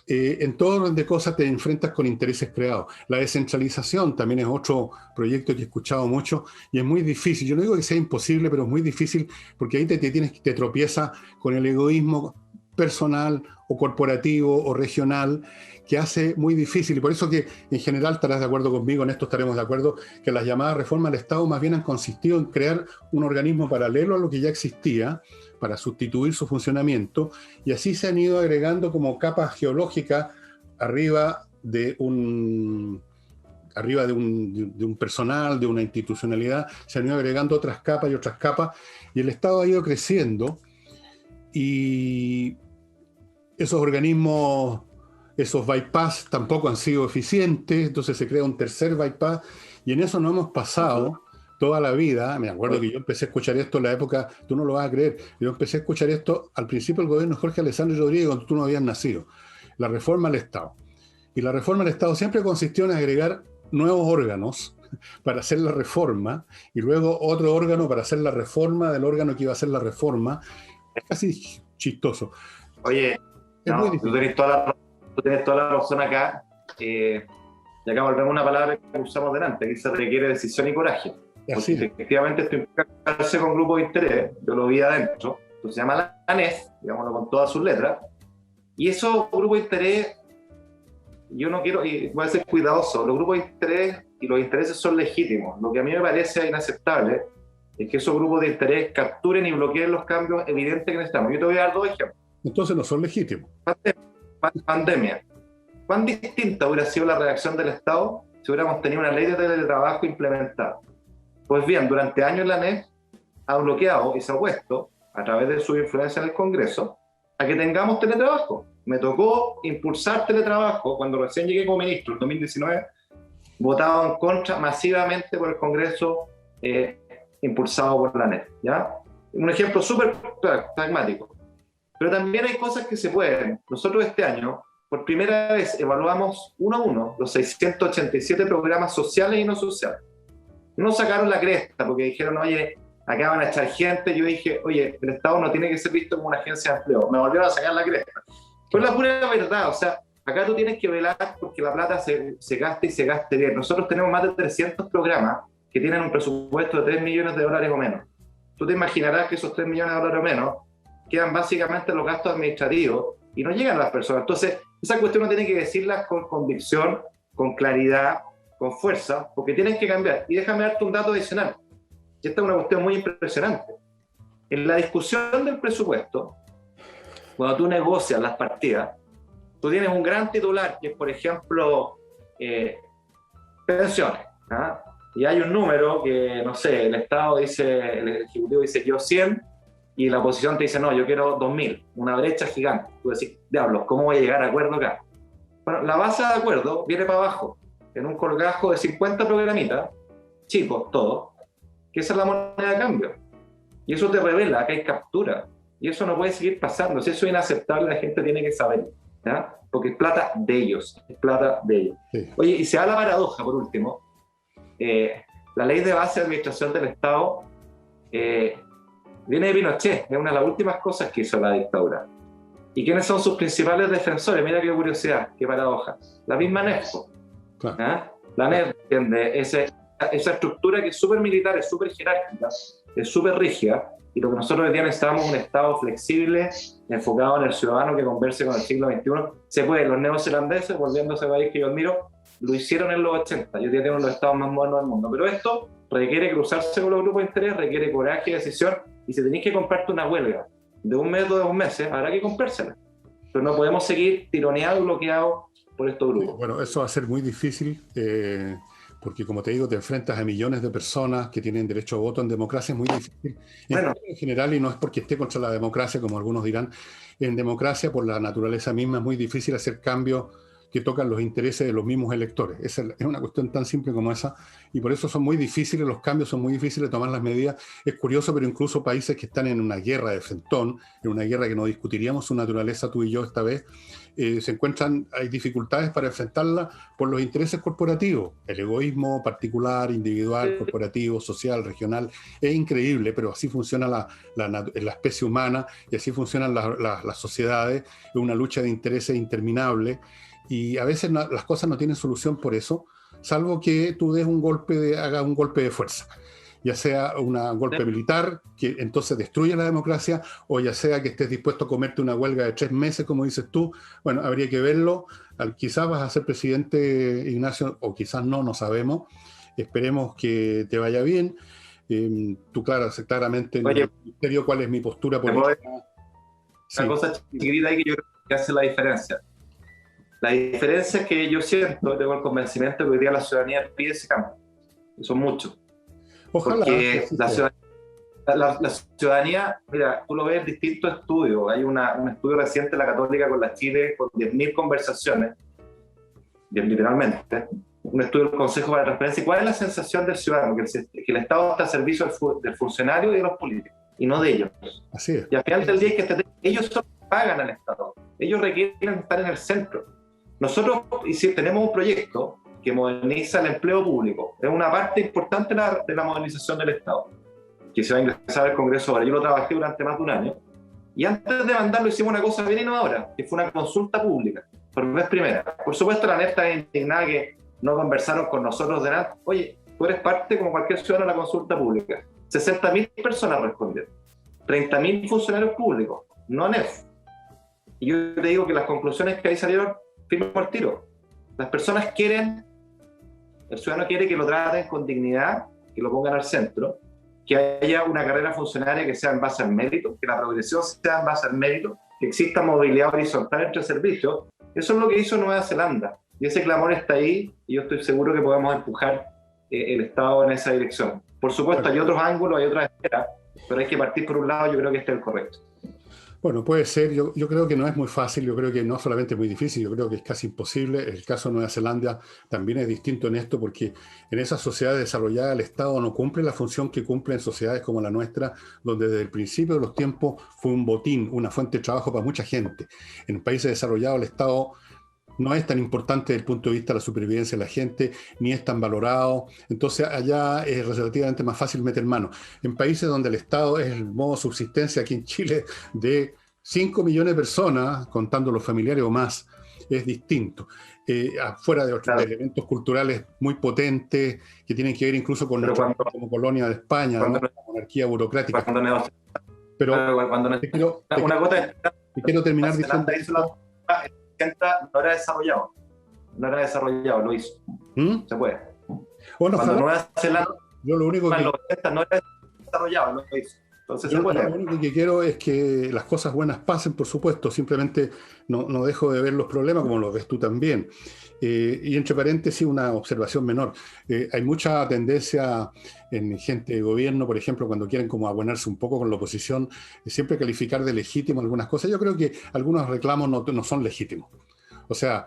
En todo orden de cosas te enfrentas con intereses creados. La descentralización también es otro proyecto que he escuchado mucho y es muy difícil. Yo no digo que sea imposible, pero es muy difícil porque ahí te tropiezas con el egoísmo personal o corporativo o regional que hace muy difícil. Y por eso que en general estarás de acuerdo conmigo, en esto estaremos de acuerdo, que las llamadas reformas del Estado más bien han consistido en crear un organismo paralelo a lo que ya existía para sustituir su funcionamiento, y así se han ido agregando como capas geológicas arriba de un personal, de una institucionalidad, se han ido agregando otras capas y otras capas, y el Estado ha ido creciendo, y esos organismos, esos bypass tampoco han sido eficientes, entonces se crea un tercer bypass, y en eso no hemos pasado toda la vida. Me acuerdo que yo empecé a escuchar esto en la época, tú no lo vas a creer, yo empecé a escuchar esto al principio del gobierno de Jorge Alessandro Rodríguez, cuando tú no habías nacido, la reforma al Estado. Y la reforma al Estado siempre consistió en agregar nuevos órganos para hacer la reforma, y luego otro órgano para hacer la reforma del órgano que iba a hacer la reforma. Es casi chistoso. Oye, no, tú tienes toda la razón acá. Y acá volvemos a una palabra que usamos delante, que se requiere decisión y coraje. Porque efectivamente esto implica casarse con grupos de interés, yo lo vi adentro, entonces se llama la ANEF, digámoslo con todas sus letras, y esos grupos de interés, yo no quiero, y voy a ser cuidadoso, los grupos de interés y los intereses son legítimos. Lo que a mí me parece inaceptable es que esos grupos de interés capturen y bloqueen los cambios evidentes que necesitamos. Yo te voy a dar dos ejemplos. Entonces no son legítimos. Pandemia. ¿Cuán distinta hubiera sido la reacción del Estado si hubiéramos tenido una ley de teletrabajo implementada? Pues bien, durante años la ANEF ha bloqueado y se ha opuesto, a través de su influencia en el Congreso, a que tengamos teletrabajo. Me tocó impulsar teletrabajo cuando recién llegué como ministro en 2019, votado en contra masivamente por el Congreso, impulsado por la ANEF, ¿ya? Un ejemplo súper pragmático. Pero también hay cosas que se pueden. Nosotros este año, por primera vez, evaluamos uno a uno los 687 programas sociales y no sociales. No sacaron la cresta porque dijeron, oye, acá van a echar gente. Yo dije, oye, el Estado no tiene que ser visto como una agencia de empleo. Me volvieron a sacar la cresta. Pues la pura verdad, o sea, acá tú tienes que velar porque la plata se gaste y se gaste bien. Nosotros tenemos más de 300 programas que tienen un presupuesto de $3 millones o menos. Tú te imaginarás que esos $3 millones o menos quedan básicamente en los gastos administrativos y no llegan a las personas. Entonces, esa cuestión uno tiene que decirla con convicción, con claridad, con fuerza, porque tienen que cambiar. Y déjame darte un dato adicional. Y esta es una cuestión muy impresionante. En la discusión del presupuesto, cuando tú negocias las partidas, tú tienes un gran titular, que es, por ejemplo, pensiones, ¿ah? Y hay un número que, no sé, el Estado dice, el Ejecutivo dice yo 100, y la oposición te dice, no, yo quiero 2000, una brecha gigante. Tú decís, diablos, ¿cómo voy a llegar a acuerdo acá? Bueno, la base de acuerdo viene para abajo, en un colgajo de 50 programitas, chicos, todos, que esa es la moneda de cambio. Y eso te revela que hay captura. Y eso no puede seguir pasando. Si eso es inaceptable, la gente tiene que saber, ¿ya? Porque es plata de ellos, es plata de ellos. Sí. Oye, y se da la paradoja, por último. La ley de base de administración del Estado viene de Pinochet, es una de las últimas cosas que hizo la dictadura. ¿Y quiénes son sus principales defensores? Mira qué curiosidad, qué paradoja. La misma ANEF. Claro. ¿Ah? La ANEF tiene esa estructura que es súper militar, es súper jerárquica, es súper rígida, y lo que nosotros hoy día necesitamos es un Estado flexible, enfocado en el ciudadano que converse con el siglo XXI. Se puede. Los neozelandeses, volviendo a ese país que yo admiro, lo hicieron en los 80, y hoy día tenemos los estados más modernos del mundo. Pero esto requiere cruzarse con los grupos de interés, requiere coraje y decisión, y si tenéis que comprarte una huelga de un mes o de 2 meses, habrá que comprársela. Pero no podemos seguir tironeados y bloqueados por estos grupos. Bueno, eso va a ser muy difícil, porque como te digo, te enfrentas a millones de personas que tienen derecho a voto. En democracia es muy difícil. En general, y no es porque esté contra la democracia, como algunos dirán, en democracia, por la naturaleza misma, es muy difícil hacer cambios que tocan los intereses de los mismos electores. Esa es una cuestión tan simple como esa, y por eso son muy difíciles los cambios, son muy difíciles tomar las medidas. Es curioso, pero incluso países que están en una guerra de frentón, en una guerra que no discutiríamos su naturaleza tú y yo esta vez, se encuentran, hay dificultades para enfrentarla por los intereses corporativos, el egoísmo particular, individual, corporativo, social, regional. Es increíble, pero así funciona la especie humana y así funcionan las sociedades. Es una lucha de intereses interminable y a veces las cosas no tienen solución por eso, salvo que tú hagas un golpe de fuerza, ya sea un golpe militar, que entonces destruye la democracia, o ya sea que estés dispuesto a comerte una huelga de 3 meses, como dices tú. Bueno, habría que verlo. Quizás vas a ser presidente, Ignacio, o quizás no, no sabemos. Esperemos que te vaya bien. Tú, claramente, en el ministerio, cuál es mi postura política. Una cosa chiquitita ahí que yo creo que hace la diferencia. La diferencia es que yo siento, tengo el convencimiento que hoy día la ciudadanía pide ese cambio. Y son muchos. Ojalá. Porque la ciudadanía, mira, tú lo ves en distintos estudios. Hay un estudio reciente de la Católica con la Chile, con 10.000 conversaciones, literalmente, un estudio del Consejo para la Transparencia. ¿Cuál es la sensación del ciudadano? Que el Estado está al servicio del funcionario y de los políticos, y no de ellos. Así es. Y al final del día es que ellos solo pagan al Estado. Ellos requieren estar en el centro. Nosotros tenemos un proyecto que moderniza el empleo público. Es una parte importante de la modernización del Estado, que se va a ingresar al Congreso ahora. Yo lo trabajé durante más de un año, y antes de mandarlo hicimos una cosa bien innovadora, que fue una consulta pública, por vez primera. Por supuesto, la neta es indignada que no conversaron con nosotros de nada. Oye, tú eres parte, como cualquier ciudadano, de la consulta pública. 60.000 personas respondieron, 30.000 funcionarios públicos, no NEF. Y yo te digo que las conclusiones que ahí salieron, firmo al tiro. Las personas quieren, el ciudadano quiere que lo traten con dignidad, que lo pongan al centro, que haya una carrera funcionaria que sea en base al mérito, que la progresión sea en base al mérito, que exista movilidad horizontal entre servicios. Eso es lo que hizo Nueva Zelanda. Y ese clamor está ahí, y yo estoy seguro que podemos empujar el Estado en esa dirección. Por supuesto, hay otros ángulos, hay otras esferas, pero hay que partir por un lado. Yo creo que este es el correcto. Bueno, puede ser. Yo creo que no es muy fácil. Yo creo que no solamente es muy difícil, yo creo que es casi imposible. El caso de Nueva Zelanda también es distinto en esto, porque en esas sociedades desarrolladas el Estado no cumple la función que cumple en sociedades como la nuestra, donde desde el principio de los tiempos fue un botín, una fuente de trabajo para mucha gente. En países desarrollados el Estado no es tan importante desde el punto de vista de la supervivencia de la gente, ni es tan valorado. Entonces allá es relativamente más fácil meter mano. En países donde el Estado es el modo de subsistencia, aquí en Chile, de 5 millones de personas, contando los familiares o más, es distinto. Afuera de otros elementos culturales muy potentes, que tienen que ver incluso con nuestra como colonia de España, ¿no? La monarquía burocrática. Te quiero terminar diciendo... No era desarrollado, lo hizo. Se puede. Bueno, cuando Nueva Zelanda, yo lo único que no era desarrollado, lo hizo. Entonces yo lo único que quiero es que las cosas buenas pasen, por supuesto. Simplemente no dejo de ver los problemas, como los ves tú también. Y entre paréntesis, una observación menor. Hay mucha tendencia en gente de gobierno, por ejemplo, cuando quieren como abonarse un poco con la oposición, siempre calificar de legítimo algunas cosas. Yo creo que algunos reclamos no son legítimos. O sea,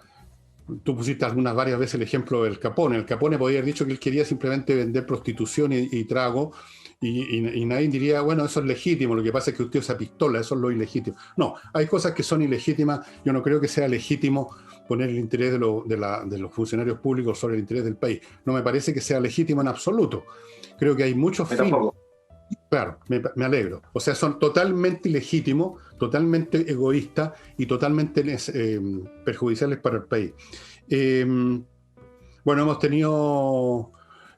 tú pusiste varias veces el ejemplo del Capone. El Capone podía haber dicho que él quería simplemente vender prostitución y trago, y nadie diría, bueno, eso es legítimo, lo que pasa es que usted usa pistola, eso es lo ilegítimo. No, hay cosas que son ilegítimas. Yo no creo que sea legítimo poner el interés de los funcionarios públicos sobre el interés del país. No me parece que sea legítimo en absoluto. Creo que hay muchos fines. Claro, me alegro. O sea, son totalmente ilegítimos, totalmente egoístas y totalmente perjudiciales para el país. Bueno, hemos tenido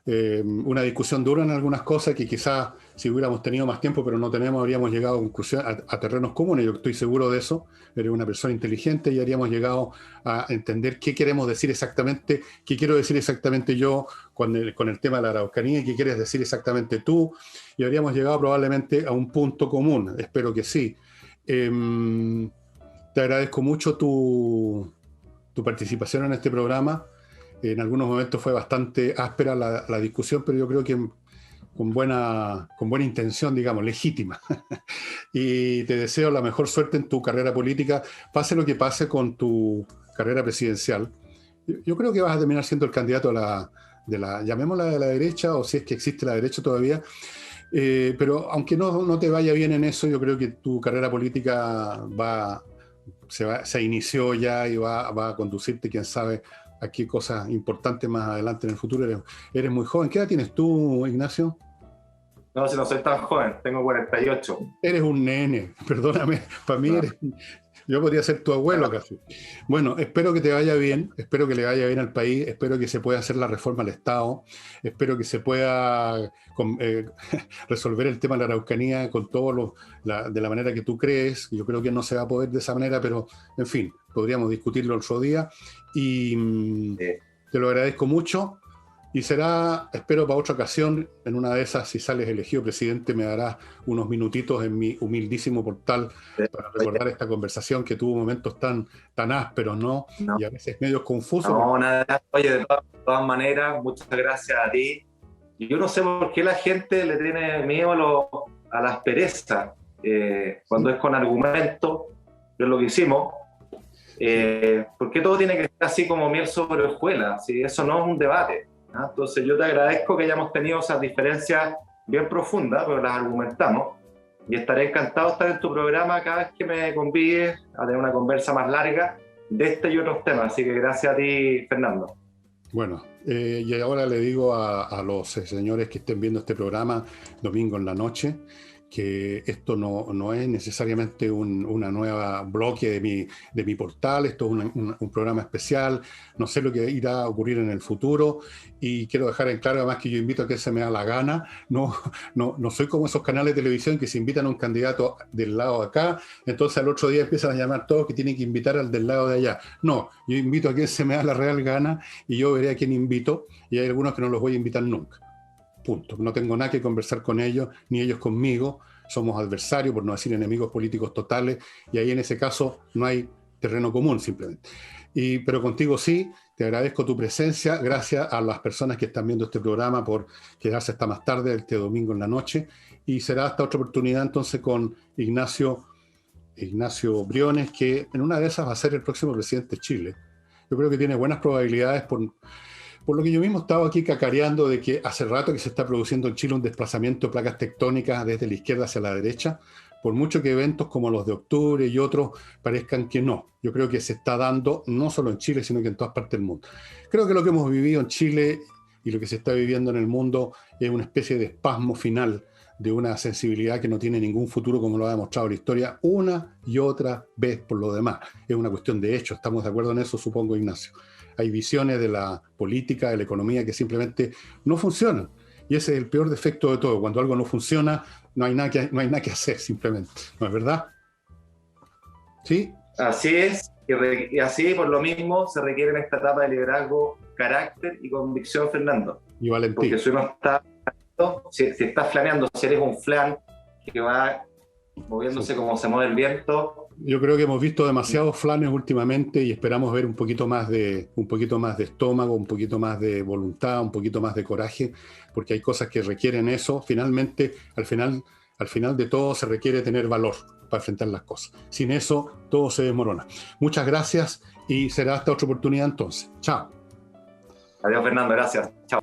una discusión dura en algunas cosas que quizás si hubiéramos tenido más tiempo, pero no tenemos, habríamos llegado a conclusión, a terrenos comunes. Yo estoy seguro de eso. Eres una persona inteligente y habríamos llegado a entender qué queremos decir exactamente, qué quiero decir exactamente yo con el tema de la Araucanía y qué quieres decir exactamente tú. Y habríamos llegado probablemente a un punto común. Espero que sí. Te agradezco mucho tu participación en este programa. En algunos momentos fue bastante áspera la discusión, pero yo creo que con buena intención, digamos, legítima. Y te deseo la mejor suerte en tu carrera política, pase lo que pase con tu carrera presidencial. Yo creo que vas a terminar siendo el candidato llamémosla de la derecha, o si es que existe la derecha todavía. Pero aunque no te vaya bien en eso, yo creo que tu carrera política se inició ya y va a conducirte, quién sabe, a qué cosas importantes más adelante en el futuro. Eres muy joven. ¿Qué edad tienes tú, Ignacio? No, si no soy tan joven, tengo 48. Eres un nene, perdóname, para mí No. yo podría ser tu abuelo casi. Bueno, espero que te vaya bien, espero que le vaya bien al país, espero que se pueda hacer la reforma al Estado, espero que se pueda resolver el tema de la Araucanía con de la manera que tú crees. Yo creo que no se va a poder de esa manera, pero en fin, podríamos discutirlo el otro día. Y te lo agradezco mucho. Y será, espero, para otra ocasión, en una de esas, si sales elegido presidente, me darás unos minutitos en mi humildísimo portal para recordar esta conversación que tuvo momentos tan ásperos, ¿no? No, Y a veces medios confusos. no, nada. Oye, de todas maneras, muchas gracias a ti. Yo no sé por qué la gente le tiene miedo a las perezas. Cuando es con argumentos, es lo que hicimos. ¿Por qué todo tiene que ser así como miel sobre hojuelas? Si eso no es un debate. Entonces yo te agradezco que hayamos tenido esas diferencias bien profundas, pero las argumentamos, y estaré encantado de estar en tu programa cada vez que me convides a tener una conversa más larga de este y otros temas, así que gracias a ti, Fernando. Bueno, y ahora le digo a los señores que estén viendo este programa domingo en la noche, que esto no es necesariamente una nueva bloque de mi portal, esto es un programa especial, no sé lo que irá a ocurrir en el futuro, y quiero dejar en claro además que yo invito a que se me da la gana, no soy como esos canales de televisión que se invitan a un candidato del lado de acá, entonces al otro día empiezan a llamar todos que tienen que invitar al del lado de allá. No, yo invito a quien se me da la real gana y yo veré a quién invito, y hay algunos que no los voy a invitar nunca. Punto. No tengo nada que conversar con ellos, ni ellos conmigo. Somos adversarios, por no decir enemigos políticos totales, y ahí en ese caso no hay terreno común simplemente. Pero contigo sí, te agradezco tu presencia, gracias a las personas que están viendo este programa por quedarse hasta más tarde, este domingo en la noche, y será hasta otra oportunidad entonces con Ignacio Briones, que en una de esas va a ser el próximo presidente de Chile. Yo creo que tiene buenas probabilidades por lo que yo mismo estaba aquí cacareando de que hace rato que se está produciendo en Chile un desplazamiento de placas tectónicas desde la izquierda hacia la derecha, por mucho que eventos como los de octubre y otros parezcan que no. Yo creo que se está dando no solo en Chile, sino que en todas partes del mundo. Creo que lo que hemos vivido en Chile y lo que se está viviendo en el mundo es una especie de espasmo final de una sensibilidad que no tiene ningún futuro, como lo ha demostrado la historia una y otra vez por lo demás. Es una cuestión de hecho, estamos de acuerdo en eso, supongo, Ignacio. Hay visiones de la política, de la economía que simplemente no funcionan. Y ese es el peor defecto de todo. Cuando algo no funciona, no hay nada que hacer simplemente. ¿No es verdad? ¿Sí? Así es, y así por lo mismo se requiere en esta etapa de liderazgo carácter y convicción, Fernando. Y valentía. Porque si uno está, si estás flaneando, si eres un flan que va moviéndose como se mueve el viento. Yo creo que hemos visto demasiados flanes últimamente y esperamos ver un poquito más de estómago, un poquito más de voluntad, un poquito más de coraje, porque hay cosas que requieren eso. Finalmente, al final de todo se requiere tener valor para enfrentar las cosas. Sin eso, todo se desmorona. Muchas gracias y será hasta otra oportunidad entonces. Chao. Adiós, Fernando, gracias. Chao.